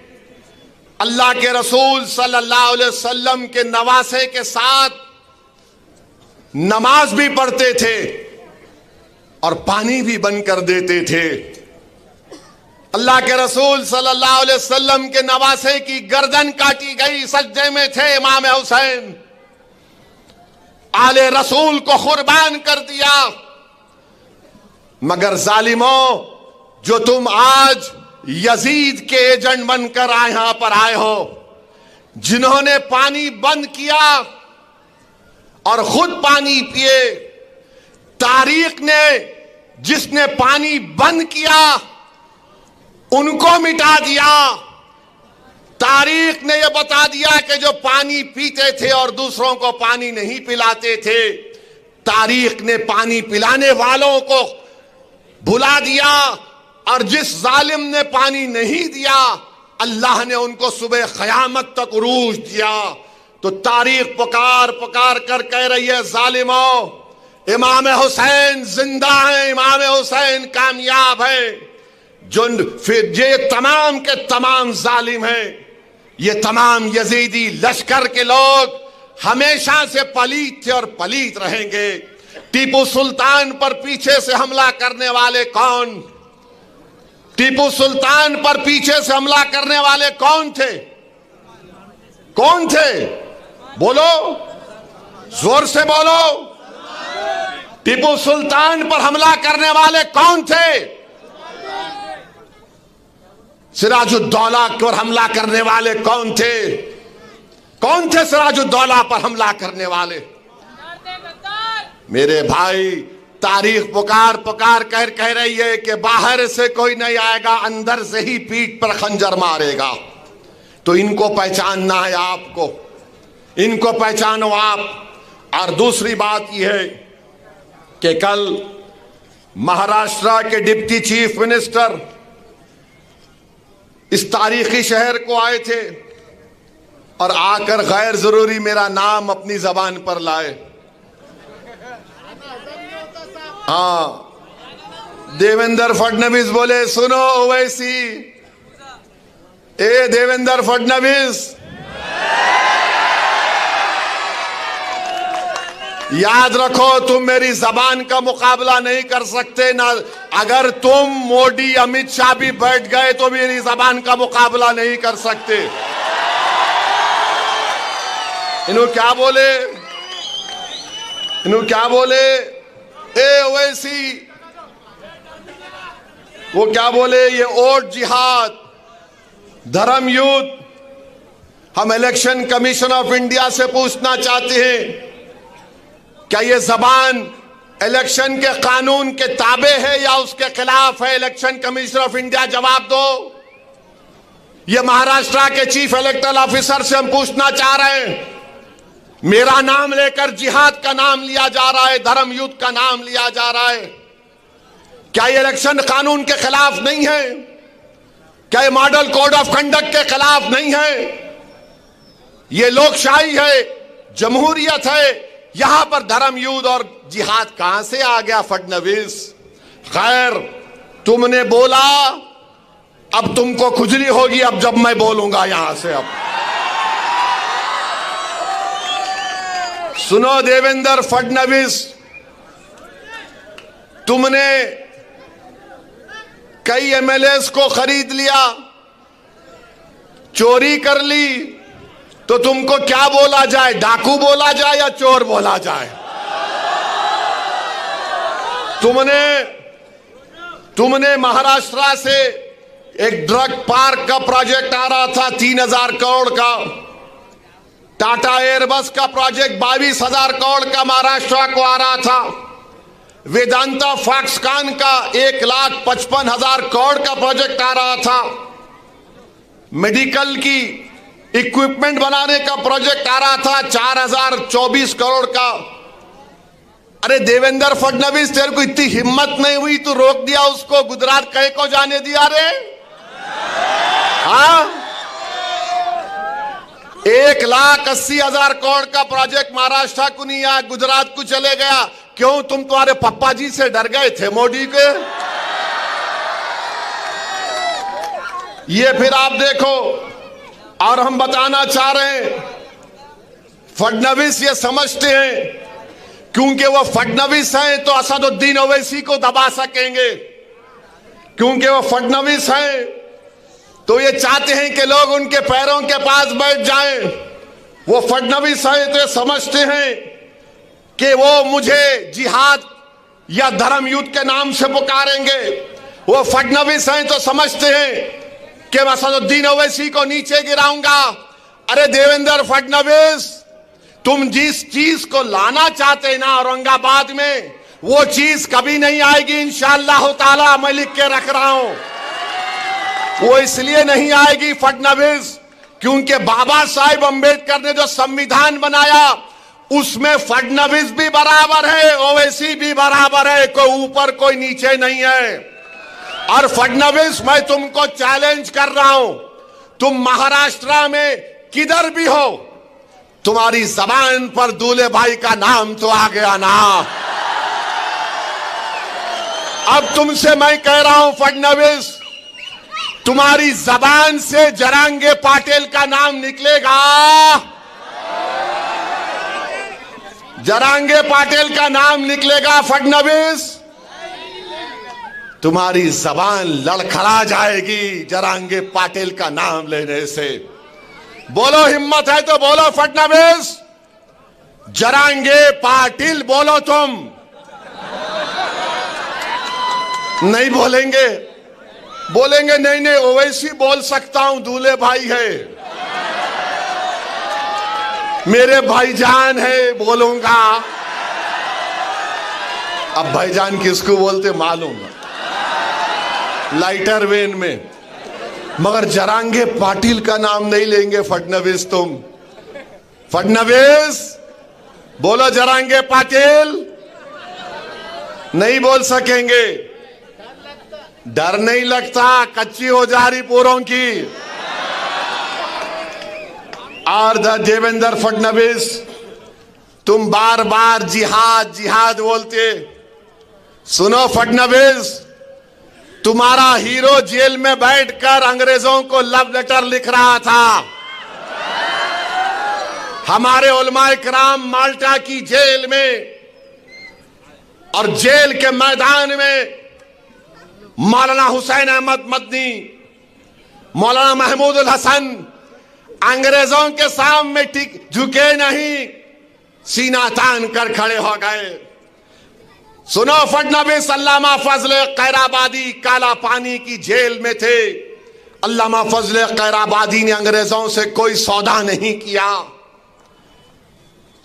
D: अल्लाह के रसूल सल्लल्लाहु अलैहि वसल्लम के नवासे के साथ नमाज भी पढ़ते थे और पानी भी बंद कर देते थे। अल्लाह के रसूल सल्लल्लाहु अलैहि वसल्लम के नवासे की गर्दन काटी गई, सजदे में थे इमाम हुसैन, आले रसूल को कुर्बान कर दिया। मगर जालिमों, जो तुम आज यजीद के एजेंट बनकर यहां पर आए हो, जिन्होंने पानी बंद किया और खुद पानी पिए, तारीख ने जिसने पानी बंद किया उनको मिटा दिया। तारीख ने यह बता दिया कि जो पानी पीते थे और दूसरों को पानी नहीं पिलाते थे, तारीख ने पानी पिलाने वालों को भुला दिया, और जिस जालिम ने पानी नहीं दिया अल्लाह ने उनको सुबह क़यामत तक उरूज दिया। तो तारीख पुकार पुकार कर कह रही है, जालिमों, इमाम हुसैन जिंदा है, इमाम हुसैन कामयाब है। जो फिर ये तमाम के तमाम जालिम हैं, ये तमाम यजीदी लश्कर के लोग हमेशा से पलीत थे और पलीत रहेंगे। टीपू सुल्तान पर पीछे से हमला करने वाले कौन? टीपू सुल्तान पर पीछे से हमला करने वाले कौन थे? कौन थे? बोलो, जोर से बोलो। टीपू सुल्तान पर हमला करने वाले कौन थे? सिराजुद्दौला पर हमला करने वाले कौन थे? कौन थे सिराजुद्दौला पर हमला करने वाले? मेरे भाई, तारीख पुकार पुकार कर कह रही है कि बाहर से कोई नहीं आएगा, अंदर से ही पीठ पर खंजर मारेगा। तो इनको पहचानना है आपको, इनको पहचानो आप। और दूसरी बात यह है कि कल महाराष्ट्र के डिप्टी चीफ मिनिस्टर इस तारीखी शहर को आए थे और आकर गैर जरूरी मेरा नाम अपनी जबान पर लाए। हाँ, देवेंद्र फडणवीस बोले, सुनो ओवैसी, ए देवेंद्र फडणवीस, याद रखो, तुम मेरी जबान का मुकाबला नहीं कर सकते ना। अगर तुम, मोदी, अमित शाह भी बैठ गए तो मेरी जबान का मुकाबला नहीं कर सकते। इन्हों क्या बोले? इन्हों क्या बोले? ए ओवैसी, वो क्या बोले? ये ओट जिहाद, धर्म युद्ध। हम इलेक्शन कमीशन ऑफ इंडिया से पूछना चाहते हैं, क्या ये जबान इलेक्शन के कानून के ताबे है या उसके खिलाफ है? इलेक्शन कमीशन ऑफ इंडिया जवाब दो। ये महाराष्ट्र के चीफ इलेक्टरल ऑफिसर से हम पूछना चाह रहे हैं, मेरा नाम लेकर जिहाद का नाम लिया जा रहा है, धर्म युद्ध का नाम लिया जा रहा है, क्या ये इलेक्शन कानून के खिलाफ नहीं है? क्या ये मॉडल कोड ऑफ कंडक्ट के खिलाफ नहीं है? ये लोकशाही है, जमहूरियत है, यहां पर धर्म युद्ध और जिहाद कहां से आ गया फडणवीस? खैर, तुमने बोला, अब तुमको खुजली होगी अब जब मैं बोलूंगा यहां से। अब सुनो देवेंद्र फडणवीस, तुमने कई एमएलएस को खरीद लिया, चोरी कर ली, तो तुमको क्या बोला जाए? डाकू बोला जाए या चोर बोला जाए? तुमने महाराष्ट्र से एक ड्रग पार्क का प्रोजेक्ट आ रहा था 3000 करोड़ का, टाटा एयरबस का प्रोजेक्ट 22,000 करोड़ का महाराष्ट्र को आ रहा था, वेदांता फॉक्सकॉन का 1,55,000 करोड़ का प्रोजेक्ट आ रहा था, मेडिकल की इक्विपमेंट बनाने का प्रोजेक्ट आ रहा था 4,024 करोड़ का। अरे देवेंद्र फडणवीस, तेरे को इतनी हिम्मत नहीं हुई, तू रोक दिया उसको, गुजरात कहीं को जाने दिया रे? हाँ, 1,80,000 करोड़ का प्रोजेक्ट महाराष्ट्र को नहीं आया, गुजरात को चले गया। क्यों? तुम तुम्हारे पप्पा जी से डर गए थे मोदी के? ये फिर आप देखो। और हम बताना चाह रहे हैं, फडणवीस ये समझते हैं क्योंकि वो फडणवीस हैं तो असदुद्दीन ओवैसी को दबा सकेंगे, क्योंकि वो फडणवीस हैं तो ये चाहते हैं कि लोग उनके पैरों के पास बैठ जाएं। वो फडणवीस हैं तो ये समझते हैं कि वो मुझे जिहाद या धर्म युद्ध के नाम से पुकारेंगे। वो फडणवीस हैं तो समझते हैं कि मैं असदुद्दीन ओवैसी को नीचे गिराऊंगा। अरे देवेंद्र फडणवीस, तुम जिस चीज को लाना चाहते हैं ना औरंगाबाद में, वो चीज कभी नहीं आएगी इंशाअल्लाह ताला। मैं लिख के रख रहा हूं, वो इसलिए नहीं आएगी फडणवीस क्योंकि बाबा साहेब अंबेडकर ने जो संविधान बनाया उसमें फडणवीस भी बराबर है, ओवैसी भी बराबर है, कोई ऊपर कोई नीचे नहीं है। और फडणवीस, मैं तुमको चैलेंज कर रहा हूं, तुम महाराष्ट्र में किधर भी हो, तुम्हारी जबान पर दूल्हे भाई का नाम तो आ गया ना। अब तुमसे मैं कह रहा हूं फडणवीस, तुम्हारी जबान से जरांगे पाटिल का नाम निकलेगा, जरांगे पाटिल का नाम निकलेगा फडणवीस। तुम्हारी जबान लड़खड़ा जाएगी जरांगे पाटिल का नाम लेने से। बोलो, हिम्मत है तो बोलो फडणवीस, जरांगे पाटिल बोलो। तुम नहीं बोलेंगे? बोलेंगे नहीं नहीं, ओवैसी बोल सकता हूं, दूल्हे भाई है, मेरे भाईजान है, बोलूंगा। अब भाईजान किसको बोलते मालूम, लाइटर वेन में, मगर जरांगे पाटिल का नाम नहीं लेंगे फडणवीस। तुम फडणवीस बोलो, जरांगे पाटिल नहीं बोल सकेंगे। डर नहीं लगता, कच्ची हो जा रही पूरों की। और देवेंद्र फडणवीस, तुम बार बार जिहाद जिहाद बोलते। सुनो फडणवीस, तुम्हारा हीरो जेल में बैठकर अंग्रेजों को लव लेटर लिख रहा था। हमारे उलमाए किराम माल्टा की जेल में और जेल के मैदान में मौलाना हुसैन अहमद मदनी, मौलाना महमूद उल हसन अंग्रेजों के सामने झुके नहीं, सीना तान कर खड़े हो गए। सुनो फडणवीस, अल्लामा फजल कैराबादी काला पानी की जेल में थे। अल्लामा फजल कैराबादी ने अंग्रेजों से कोई सौदा नहीं किया।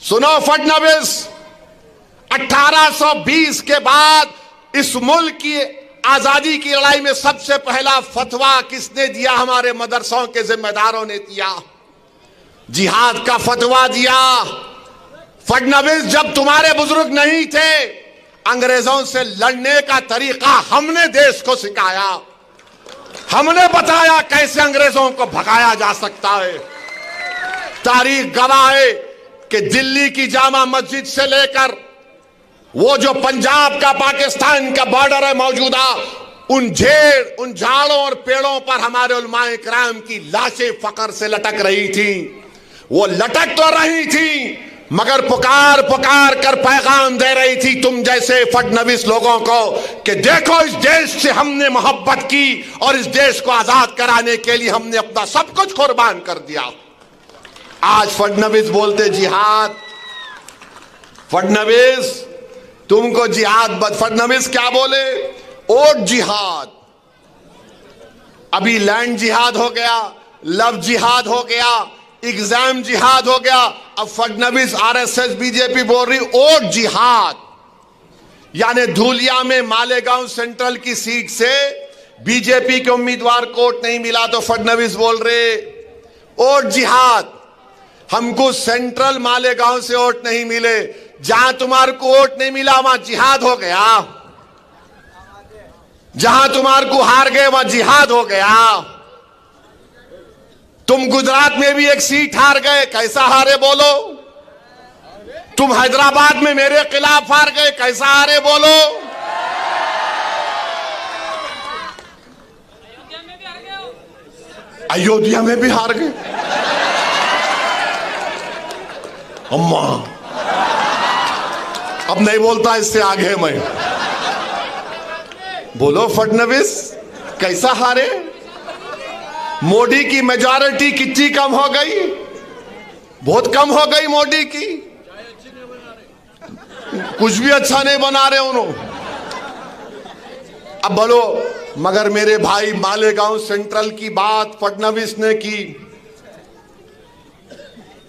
D: सुनो फडणवीस, 1820 के बाद इस मुल्क की आजादी की लड़ाई में सबसे पहला फतवा किसने दिया? हमारे मदरसों के जिम्मेदारों ने दिया, जिहाद का फतवा दिया। फडणवीस, जब तुम्हारे बुजुर्ग नहीं थे, अंग्रेजों से लड़ने का तरीका हमने देश को सिखाया, हमने बताया कैसे अंग्रेजों को भगाया जा सकता है। तारीख गवाह है कि दिल्ली की जामा मस्जिद से लेकर वो जो पंजाब का पाकिस्तान का बॉर्डर है मौजूदा, उन झाड़ों और पेड़ों पर हमारे उलमाए किराम की लाशें फकर से लटक रही थी। वो लटक तो रही थी मगर पुकार पुकार कर पैगाम दे रही थी तुम जैसे फडणवीस लोगों को कि देखो, इस देश से हमने मोहब्बत की और इस देश को आजाद कराने के लिए हमने अपना सब कुछ कुर्बान कर दिया। आज फडणवीस बोलते जिहाद। फडणवीस, तुमको जिहाद, फडणवीस क्या बोले? ओट जिहाद। अभी लैंड जिहाद हो गया, लव जिहाद हो गया, एग्जाम जिहाद हो गया। अब फडणवीस, आरएसएस, बीजेपी बोल रही ओट जिहाद, यानी धूलिया में मालेगांव सेंट्रल की सीट से बीजेपी के उम्मीदवार को वोट नहीं मिला तो फडणवीस बोल रहे ओट जिहाद। हमको सेंट्रल मालेगांव से वोट नहीं मिले, जहां तुम्हारे को वोट नहीं मिला वहां जिहाद हो गया, जहां तुम्हारे को हार गए वहां जिहाद हो गया। तुम गुजरात में भी एक सीट हार गए, कैसा हारे बोलो? तुम हैदराबाद में मेरे खिलाफ हार गए, कैसा हारे बोलो? अयोध्या में भी हार गए। अम्मा अब नहीं बोलता, इससे आगे मैं। बोलो फडणवीस कैसा हारे? मोदी की मेजॉरिटी कितनी कम हो गई? बहुत कम हो गई मोदी की, कुछ भी अच्छा नहीं बना रहे उन्होंने। अब बोलो, मगर मेरे भाई मालेगांव सेंट्रल की बात फडणवीस ने की।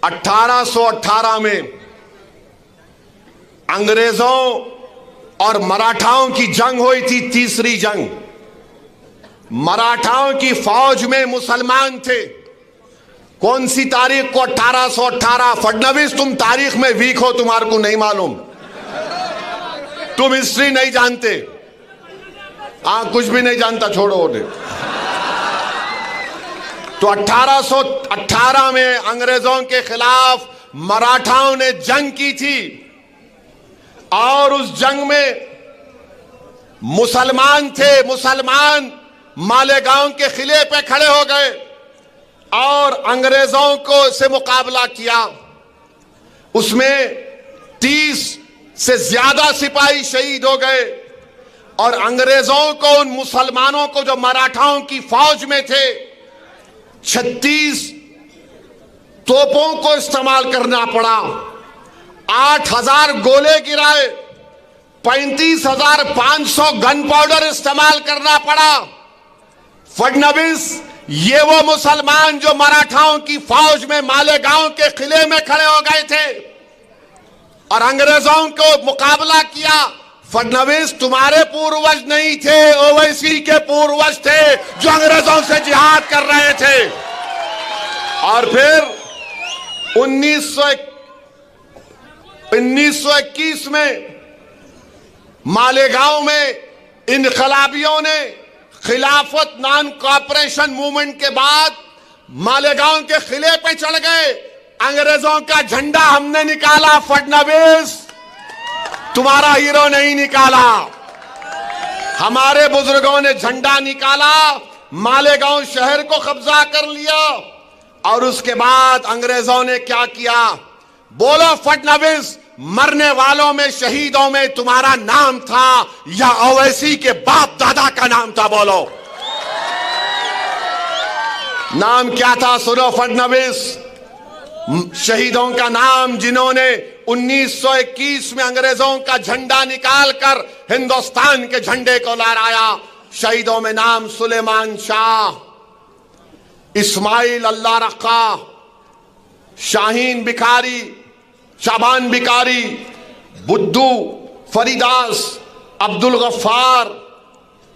D: 1818 में अंग्रेजों और मराठाओं की जंग हुई थी, तीसरी जंग। मराठाओं की फौज में मुसलमान थे। कौन सी तारीख को? 1818। फडणवीस तुम तारीख में वीक हो, तुम्हारे को नहीं मालूम, तुम हिस्ट्री नहीं जानते। कुछ भी नहीं जानता, छोड़ो उन्हें। तो 1818 में अंग्रेजों के खिलाफ मराठाओं ने जंग की थी और उस जंग में मुसलमान थे। मुसलमान मालेगांव के किले पे खड़े हो गए और अंग्रेजों को से मुकाबला किया। उसमें 30 से ज्यादा सिपाही शहीद हो गए और अंग्रेजों को, उन मुसलमानों को जो मराठाओं की फौज में थे, 36 तोपों को इस्तेमाल करना पड़ा। 8000 गोले गिराए, 35,500 गन पाउडर इस्तेमाल करना पड़ा। फडणवीस ये वो मुसलमान जो मराठाओं की फौज में मालेगांव के किले में खड़े हो गए थे और अंग्रेजों को मुकाबला किया। फडणवीस तुम्हारे पूर्वज नहीं थे, ओवैसी के पूर्वज थे जो अंग्रेजों से जिहाद कर रहे थे। और फिर 1921 में मालेगांव में इनकलाबियों ने खिलाफत नॉन कॉपरेशन मूवमेंट के बाद मालेगांव के किले पे चढ़ गए। अंग्रेजों का झंडा हमने निकाला, फडणवीस तुम्हारा हीरो नहीं निकाला। हमारे बुजुर्गों ने झंडा निकाला, मालेगांव शहर को कब्जा कर लिया और उसके बाद अंग्रेजों ने क्या किया? बोलो फडणवीस, मरने वालों में, शहीदों में तुम्हारा नाम था या ओवैसी के बाप दादा का नाम था? बोलो नाम क्या था? सुनो फडणवीस, शहीदों का नाम जिन्होंने 1921 में अंग्रेजों का झंडा निकालकर हिंदुस्तान के झंडे को लहराया। शहीदों में नाम सुलेमान शाह, इस्माइल अल्लाह रखा, शाहीन बिकारी, शाबान बिकारी, बुद्धू फरीदास, अब्दुल गफ्फार,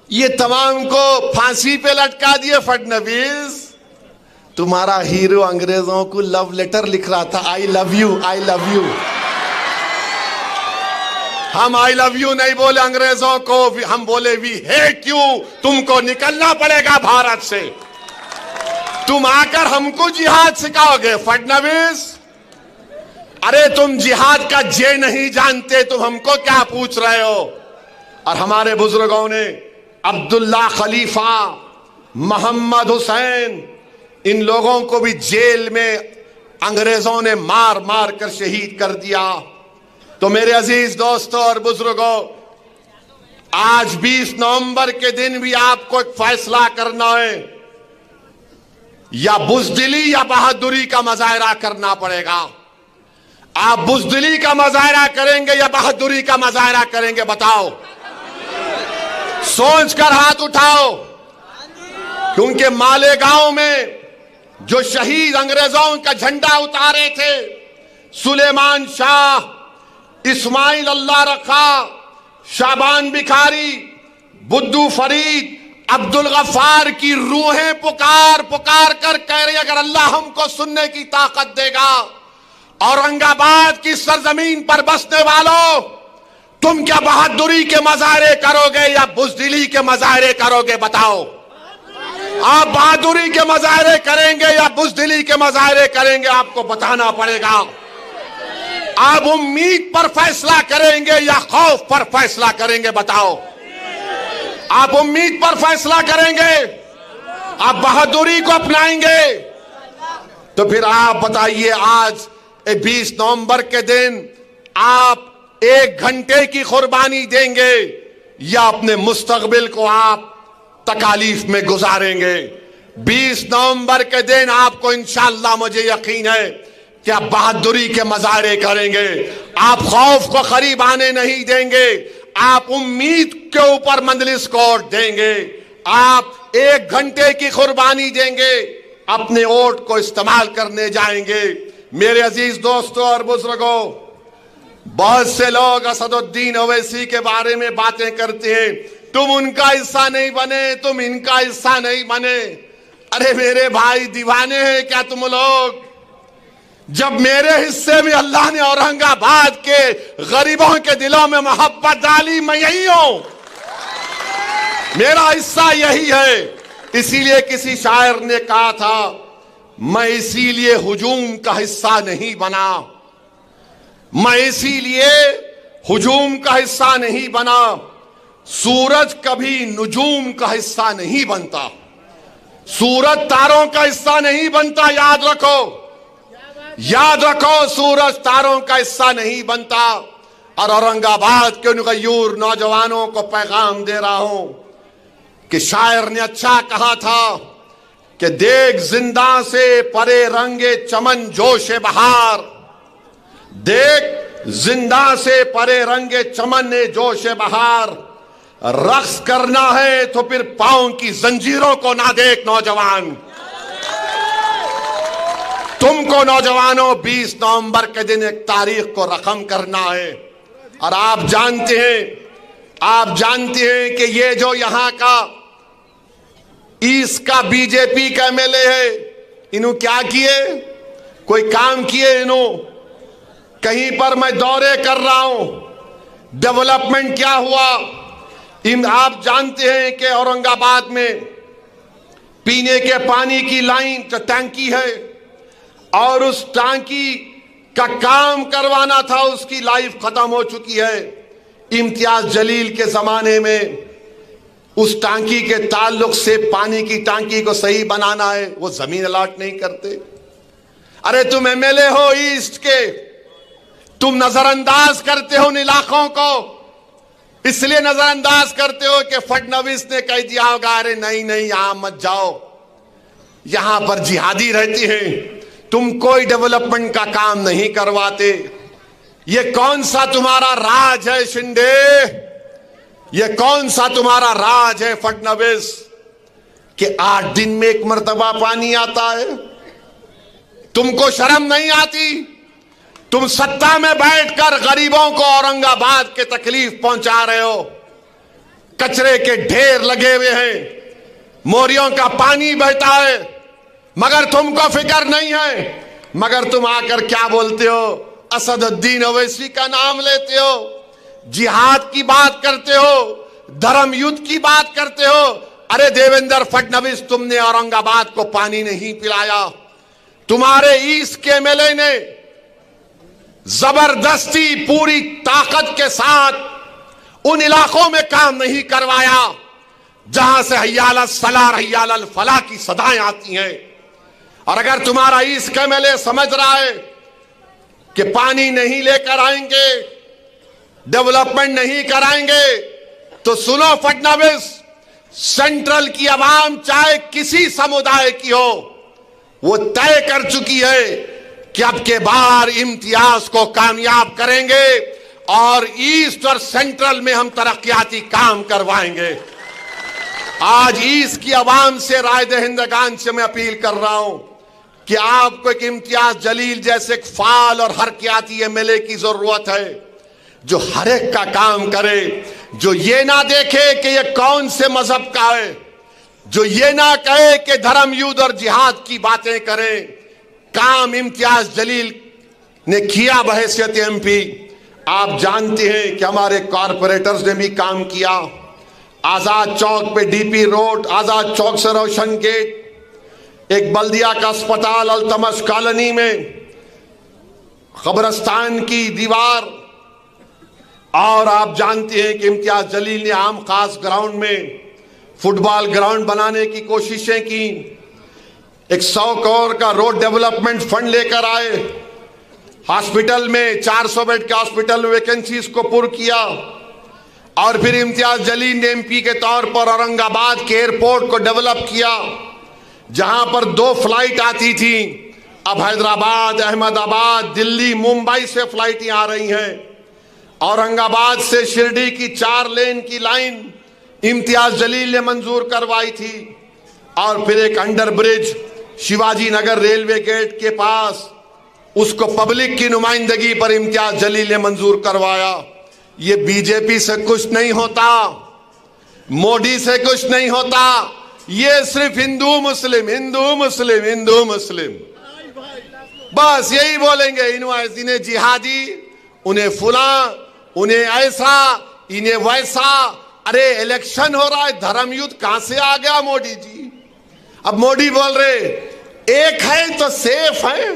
D: ये तमाम को फांसी पे लटका दिए फडणवीस। तुम्हारा हीरो अंग्रेजों को लव लेटर लिख रहा था, I love you, I love you. हम आई लव यू नहीं बोले अंग्रेजों को, हम बोले वी हेट यू, तुमको निकलना पड़ेगा भारत से। तुम आकर हमको जिहाद सिखाओगे फडणवीस? अरे तुम जिहाद का जे नहीं जानते, तुम हमको क्या पूछ रहे हो? और हमारे बुजुर्गों ने अब्दुल्ला खलीफा, मोहम्मद हुसैन, इन लोगों को भी जेल में अंग्रेजों ने मार मार कर शहीद कर दिया। तो मेरे अजीज दोस्तों और बुजुर्गों, आज 20 नवंबर के दिन भी आपको एक फैसला करना है, या बुज़दिली या बहादुरी का मुजाहरा करना पड़ेगा। आप बुज़दिली का मुजाहरा करेंगे या बहादुरी का मुजाहरा करेंगे? बताओ, सोच कर हाथ उठाओ। क्योंकि मालेगांव में जो शहीद अंग्रेजों का झंडा उतारे थे, सुलेमान शाह, इस्माइल अल्लाह रखा, शाबान बिखारी, बुद्धू फरीद, अब्दुल गफ्फार की रूहें पुकार पुकार कर कह रही, अगर अल्लाह हमको सुनने की ताकत देगा औरंगाबाद की सरजमीन पर बसने वालों, तुम क्या बहादुरी के मजारे करोगे या बुज़दिली के मजारे करोगे? बताओ, आप बहादुरी के मजारे करेंगे या बुज़दिली के मजारे करेंगे? आपको बताना पड़ेगा। आप उम्मीद पर फैसला करेंगे या खौफ पर फैसला करेंगे? बताओ, आप उम्मीद पर फैसला करेंगे, आप बहादुरी को अपनाएंगे? तो फिर आप बताइए, आज 20 नवंबर के दिन आप 1 घंटे की कुर्बानी देंगे या अपने मुस्तकबिल को आप तकालीफ में गुजारेंगे? 20 नवंबर के दिन आपको इंशाअल्लाह, मुझे यकीन है कि आप बहादुरी के मजारे करेंगे, आप खौफ को करीब आने नहीं देंगे, आप उम्मीद के ऊपर मंजलिस को वोट देंगे, आप 1 घंटे की कुर्बानी देंगे, अपने वोट को इस्तेमाल करने जाएंगे। मेरे अजीज दोस्तों और बुजुर्गों, बहुत से लोग असदुद्दीन ओवैसी के बारे में बातें करते हैं, तुम उनका हिस्सा नहीं बने, तुम इनका हिस्सा नहीं बने। अरे मेरे भाई, दीवाने हैं क्या तुम लोग? जब मेरे हिस्से में अल्लाह ने औरंगाबाद के गरीबों के दिलों में मोहब्बत डाली, मैं यही हूं, मेरा हिस्सा यही है। इसीलिए किसी शायर ने कहा था, मैं इसीलिए हुजूम का हिस्सा नहीं बना, मैं इसीलिए हुजूम का हिस्सा नहीं बना। सूरज कभी नुजूम का हिस्सा नहीं बनता, सूरज तारों का हिस्सा नहीं बनता। याद रखो, याद रखो, सूरज तारों का हिस्सा नहीं बनता। और औरंगाबाद के उन गयूर नौजवानों को पैगाम दे रहा हूं कि शायर ने अच्छा कहा था कि देख जिंदा से परे रंगे चमन जोशे बहार, देख जिंदा से परे रंगे चमन ने जोशे बहार। रक्स करना है तो फिर पांव की जंजीरों को ना देख नौजवान। तुमको नौजवानों 20 नवंबर के दिन एक तारीख को रकम करना है। और आप जानते हैं कि ये जो यहां का ईस्ट का बीजेपी का एमएलए है, इन्हों क्या किए? कोई काम किए इन्हों? कहीं पर मैं दौरे कर रहा हूं, डेवलपमेंट क्या हुआ? आप जानते हैं कि औरंगाबाद में पीने के पानी की लाइन टंकी है और उस टंकी का काम करवाना था, उसकी लाइफ खत्म हो चुकी है। इम्तियाज जलील के जमाने में उस टांकी के ताल्लुक से पानी की टांकी को सही बनाना है, वो जमीन अलॉट नहीं करते। अरे तुम एमएलए हो ईस्ट के, तुम नजरअंदाज करते हो उन इलाकों को। इसलिए नजरअंदाज करते हो कि फडणवीस ने कह दिया होगा, अरे नहीं नहीं यहां मत जाओ, यहां पर जिहादी रहती हैं, तुम कोई डेवलपमेंट का काम नहीं करवाते। ये कौन सा तुम्हारा राज है शिंदे? ये कौन सा तुम्हारा राज है फडणवीस कि 8 दिन में 1 मर्तबा पानी आता है? तुमको शर्म नहीं आती? तुम सत्ता में बैठकर गरीबों को औरंगाबाद के तकलीफ पहुंचा रहे हो। कचरे के ढेर लगे हुए हैं, मोरियों का पानी बहता है, मगर तुमको फिक्र नहीं है। मगर तुम आकर क्या बोलते हो? असदुद्दीन ओवैसी का नाम लेते हो, जिहाद की बात करते हो, धर्म युद्ध की बात करते हो। अरे देवेंद्र फडणवीस, तुमने औरंगाबाद को पानी नहीं पिलाया। तुम्हारे ईस्ट के एमएलए ने जबरदस्ती पूरी ताकत के साथ उन इलाकों में काम नहीं करवाया जहां से हय्याल सलाह हय्याल फलाह की सदाएं आती हैं। और अगर तुम्हारा ईस्ट का एमएलए समझ रहा है कि पानी नहीं लेकर आएंगे, डेवलपमेंट नहीं कराएंगे, तो सुनो फडणवीस, सेंट्रल की आवाम चाहे किसी समुदाय की हो, वो तय कर चुकी है कि अब के बार इम्तियाज को कामयाब करेंगे और ईस्ट और सेंट्रल में हम तरक्याती काम करवाएंगे। आज ईस्ट की आवाम से, राय दहिंदगान से मैं अपील कर रहा हूं कि आपको एक इम्तियाज जलील जैसे एक फाल और हरकियाती एमएलए की जरूरत है, जो हर एक का काम करे, जो ये ना देखे कि ये कौन से मजहब का है, जो ये ना कहे कि धर्म युद्ध और जिहाद की बातें करें। काम इम्तियाज जलील ने किया बहैसियत एमपी। आप जानते हैं कि हमारे कॉरपोरेटर्स ने भी काम किया। आजाद चौक पे डीपी रोड, आजाद चौक से रोशन गेट, एक बल्दिया का अस्पताल, अल्तमश कॉलोनी में कब्रिस्तान की दीवार, और आप जानते हैं कि इम्तियाज जलील ने आम खास ग्राउंड में फुटबॉल ग्राउंड बनाने की कोशिशें की। एक 100 करोड़ का रोड डेवलपमेंट फंड लेकर आए। हॉस्पिटल में 400 बेड के हॉस्पिटल में वैकेंसीज को पुर किया। और फिर इम्तियाज जलील ने एमपी के तौर पर औरंगाबाद के एयरपोर्ट को डेवलप किया, जहां पर 2 फ्लाइट आती थी। अब हैदराबाद, अहमदाबाद, दिल्ली, मुंबई से फ्लाइटें आ रही हैं। औरंगाबाद से शिरडी की 4 लेन की लाइन इम्तियाज जलील ने मंजूर करवाई थी। और फिर एक under bridge Shivaji Nagar railway gate के पास, उसको पब्लिक की नुमाइंदगी पर इम्तियाज जलील ने मंजूर करवाया। ये बीजेपी से कुछ नहीं होता, मोदी से कुछ नहीं होता, ये सिर्फ हिंदू मुस्लिम, हिंदू मुस्लिम, हिंदू मुस्लिम, बस यही बोलेंगे। इन्हें जिहादी, उन्हें फुला, उन्हें ऐसा, इन्हें वैसा। अरे इलेक्शन हो रहा है, धर्म युद्ध कहां से आ गया मोदी जी? अब मोदी बोल रहे एक है तो सेफ है।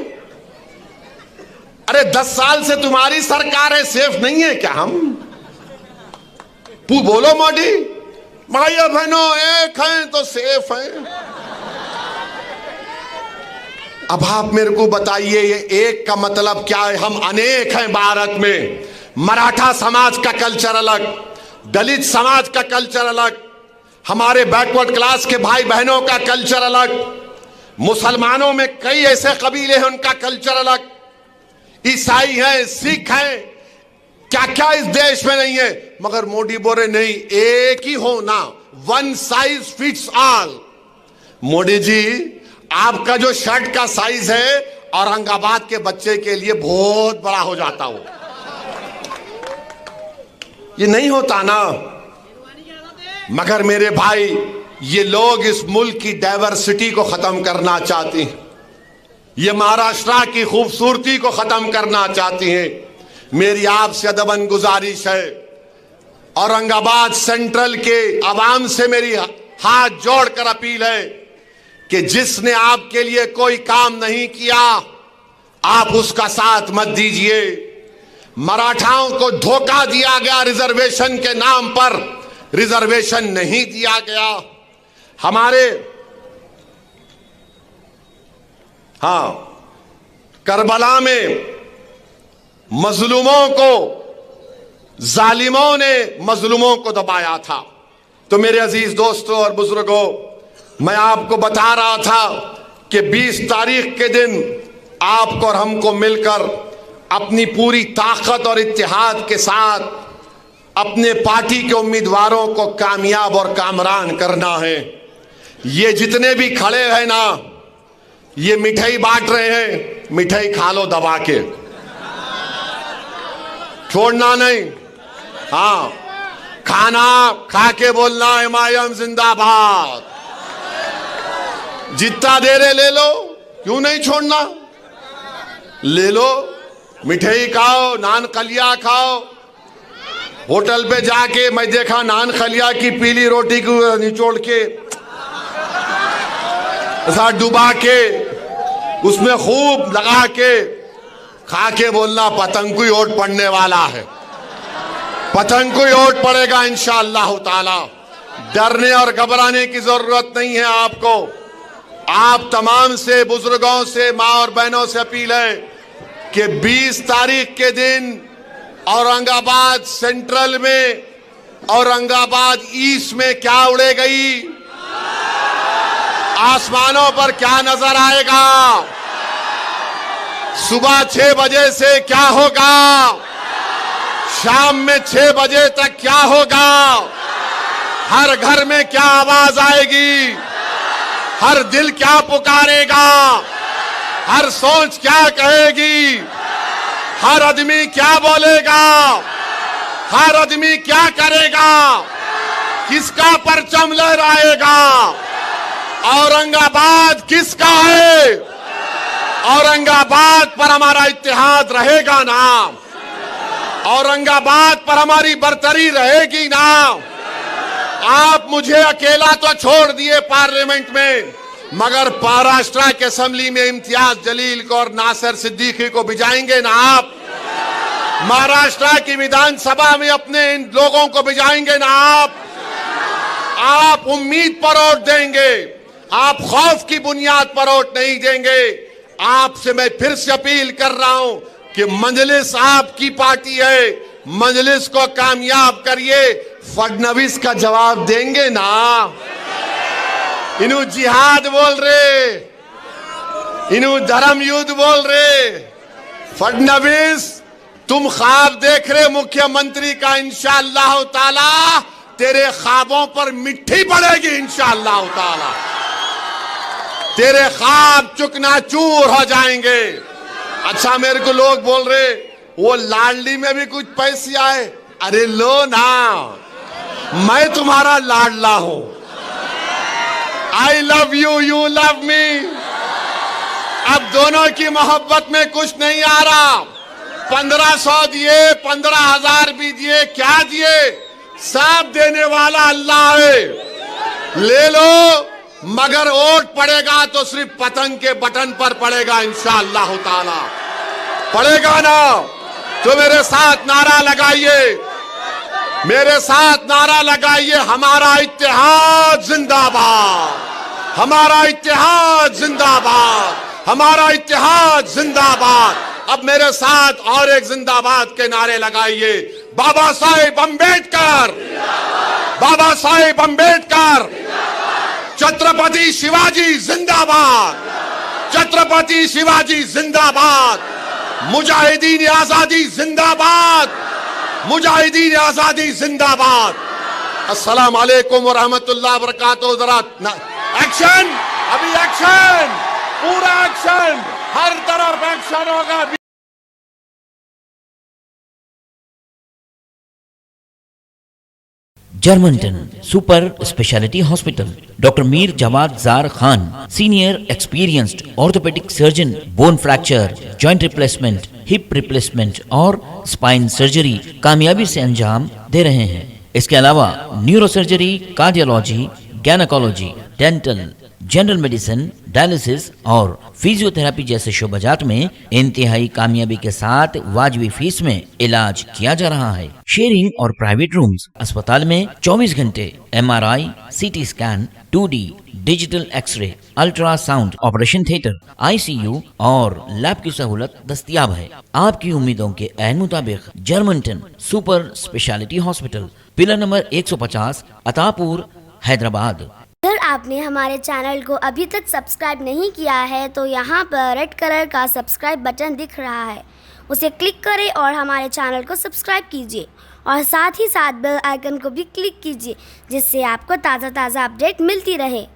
D: अरे 10 साल से तुम्हारी सरकार है, सेफ नहीं है क्या हम? बोलो मोदी, भाइयों बहनों, एक है तो सेफ है। अब आप मेरे को बताइए, ये एक का मतलब क्या है? हम अनेक हैं भारत में। मराठा समाज का कल्चर अलग, दलित समाज का कल्चर अलग, हमारे बैकवर्ड क्लास के भाई बहनों का कल्चर अलग, मुसलमानों में कई ऐसे कबीले हैं उनका कल्चर अलग, ईसाई हैं, सिख हैं, क्या क्या इस देश में नहीं है। मगर मोदी बोले नहीं, एक ही होना, one size fits all. Modi ji, आपका जो शर्ट का साइज है औरंगाबाद के बच्चे के लिए बहुत बड़ा हो जाता हो, ये नहीं होता ना। मगर मेरे भाई, ये लोग इस मुल्क की डाइवर्सिटी को खत्म करना चाहते हैं, ये महाराष्ट्र की खूबसूरती को खत्म करना चाहती हैं। मेरी आपसे अदबन गुजारिश है, औरंगाबाद सेंट्रल के अवाम से मेरी हाथ जोड़कर अपील है कि जिसने आपके लिए कोई काम नहीं किया, आप उसका साथ मत दीजिए। मराठाओं को धोखा दिया गया, रिजर्वेशन के नाम पर रिजर्वेशन नहीं दिया गया। हमारे करबला में मजलूमों को, जालिमों ने मजलूमों को दबाया था। तो मेरे अजीज दोस्तों और बुजुर्गों, मैं आपको बता रहा था कि 20 तारीख के दिन आपको और हमको मिलकर अपनी पूरी ताकत और इत्तेहाद के साथ अपने पार्टी के उम्मीदवारों को कामयाब और कामरान करना है। ये जितने भी खड़े हैं ना, ये मिठाई बांट रहे हैं, मिठाई खा लो दबा के, छोड़ना नहीं। हाँ, खाना खा के बोलना एमआईएम जिंदाबाद, जितना दे रहे ले लो, क्यों नहीं छोड़ना, ले लो, मिठाई खाओ, नान खलिया खाओ। होटल पे जाके मैं देखा नान खलिया की पीली रोटी को निचोड़ के ऐसा डुबा के उसमें खूब लगा के खा के बोलना पतंग को ओट पड़ने वाला है, पतंग को ओट पड़ेगा इंशाअल्लाह ताला। डरने और घबराने की जरूरत नहीं है आपको। आप तमाम से बुजुर्गों से, माँ और बहनों से अपील है कि 20 तारीख के दिन औरंगाबाद सेंट्रल में, औरंगाबाद ईस्ट में क्या उड़े गई, आसमानों पर क्या नजर आएगा, सुबह 6 बजे से क्या होगा, शाम में 6 बजे तक क्या होगा, हर घर में क्या आवाज आएगी, हर दिल क्या पुकारेगा, हर सोच क्या कहेगी, हर आदमी क्या बोलेगा, हर आदमी क्या करेगा, किसका परचम लहराएगा, औरंगाबाद किसका है, औरंगाबाद पर हमारा इत्तेहाद रहेगा ना, औरंगाबाद पर हमारी बरतरी रहेगी ना। आप मुझे अकेला तो छोड़ दिए पार्लियामेंट में, मगर महाराष्ट्र के असेंबली में इम्तियाज जलील को और नासिर सिद्दीकी को भिजाएंगे ना आप। महाराष्ट्र की विधानसभा में अपने इन लोगों को भिजाएंगे ना आप उम्मीद पर वोट देंगे, आप खौफ की बुनियाद पर वोट नहीं देंगे। आपसे मैं फिर से अपील कर रहा हूं कि मजलिस आपकी पार्टी है, मजलिस को कामयाब करिए। फडणवीस का जवाब देंगे ना, इन्हों जिहाद बोल रहे, इन्हों धर्म युद्ध बोल रहे। फडणवीस तुम ख्वाब देख रहे मुख्यमंत्री का, इंशाअल्लाह ताला तेरे ख्वाबों पर मिट्टी पड़ेगी, इंशाअल्लाह ताला तेरे ख्वाब चुकनाचूर हो जाएंगे। अच्छा, मेरे को लोग बोल रहे वो लाडली में भी कुछ पैसे आए। अरे लो ना, मैं तुम्हारा लाडला हूं। I love you, you love me. अब दोनों की मोहब्बत में कुछ नहीं आ रहा। 1500 दिए, 15,000 भी दिए, क्या दिए, सब देने वाला अल्लाह है। ले लो, मगर वोट पड़ेगा तो सिर्फ पतंग के बटन पर पड़ेगा, इंशाअल्लाह ताला पड़ेगा ना। तो मेरे साथ नारा लगाइए, मेरे साथ नारा लगाइए, हमारा इत्तेहाद जिंदाबाद, हमारा इत्तेहाद जिंदाबाद, हमारा इत्तेहाद जिंदाबाद। अब मेरे साथ और एक जिंदाबाद के नारे लगाइए। बाबा साहेब अंबेडकर, बाबा साहेब अंबेडकर, छत्रपति शिवाजी जिंदाबाद, छत्रपति शिवाजी जिंदाबाद, मुजाहिदीन आजादी जिंदाबाद, मुजाहिदीन आजादी जिंदाबाद। अस्सलाम वालेकुम व रहमतुल्लाह व बरकातहू। जरा एक्शन, अभी एक्शन, पूरा एक्शन, हर तरफ एक्शन होगा।
E: जर्मनटन super speciality hospital, doctor Mir Jawad Jar Khan, senior experienced orthopaedic surgeon, bone fracture, joint replacement, hip replacement और स्पाइन सर्जरी कामयाबी से अंजाम दे रहे हैं। इसके अलावा neuro surgery, cardiology, gynaecology, dental, general medicine, dialysis और फिजियोथेरेपी जैसे शोबाजात में इंतहाई कामयाबी के साथ वाजबी फीस में इलाज किया जा रहा है। शेयरिंग और प्राइवेट रूम्स, अस्पताल में 24 घंटे MRI, CT scan, 2D digital x-ray, ultrasound, operation theatre, ICU और लैब की सहूलत दस्तयाब है। आपकी उम्मीदों के ऐन मुताबिक Germanten super speciality hospital, pillar number 150, Attapur, Hyderabad.
F: अगर आपने हमारे चैनल को अभी तक सब्सक्राइब नहीं किया है तो यहाँ पर रेड कलर का सब्सक्राइब बटन दिख रहा है, उसे क्लिक करें और हमारे चैनल को सब्सक्राइब कीजिए और साथ ही साथ बेल आइकन को भी क्लिक कीजिए, जिससे आपको ताज़ा अपडेट मिलती रहे।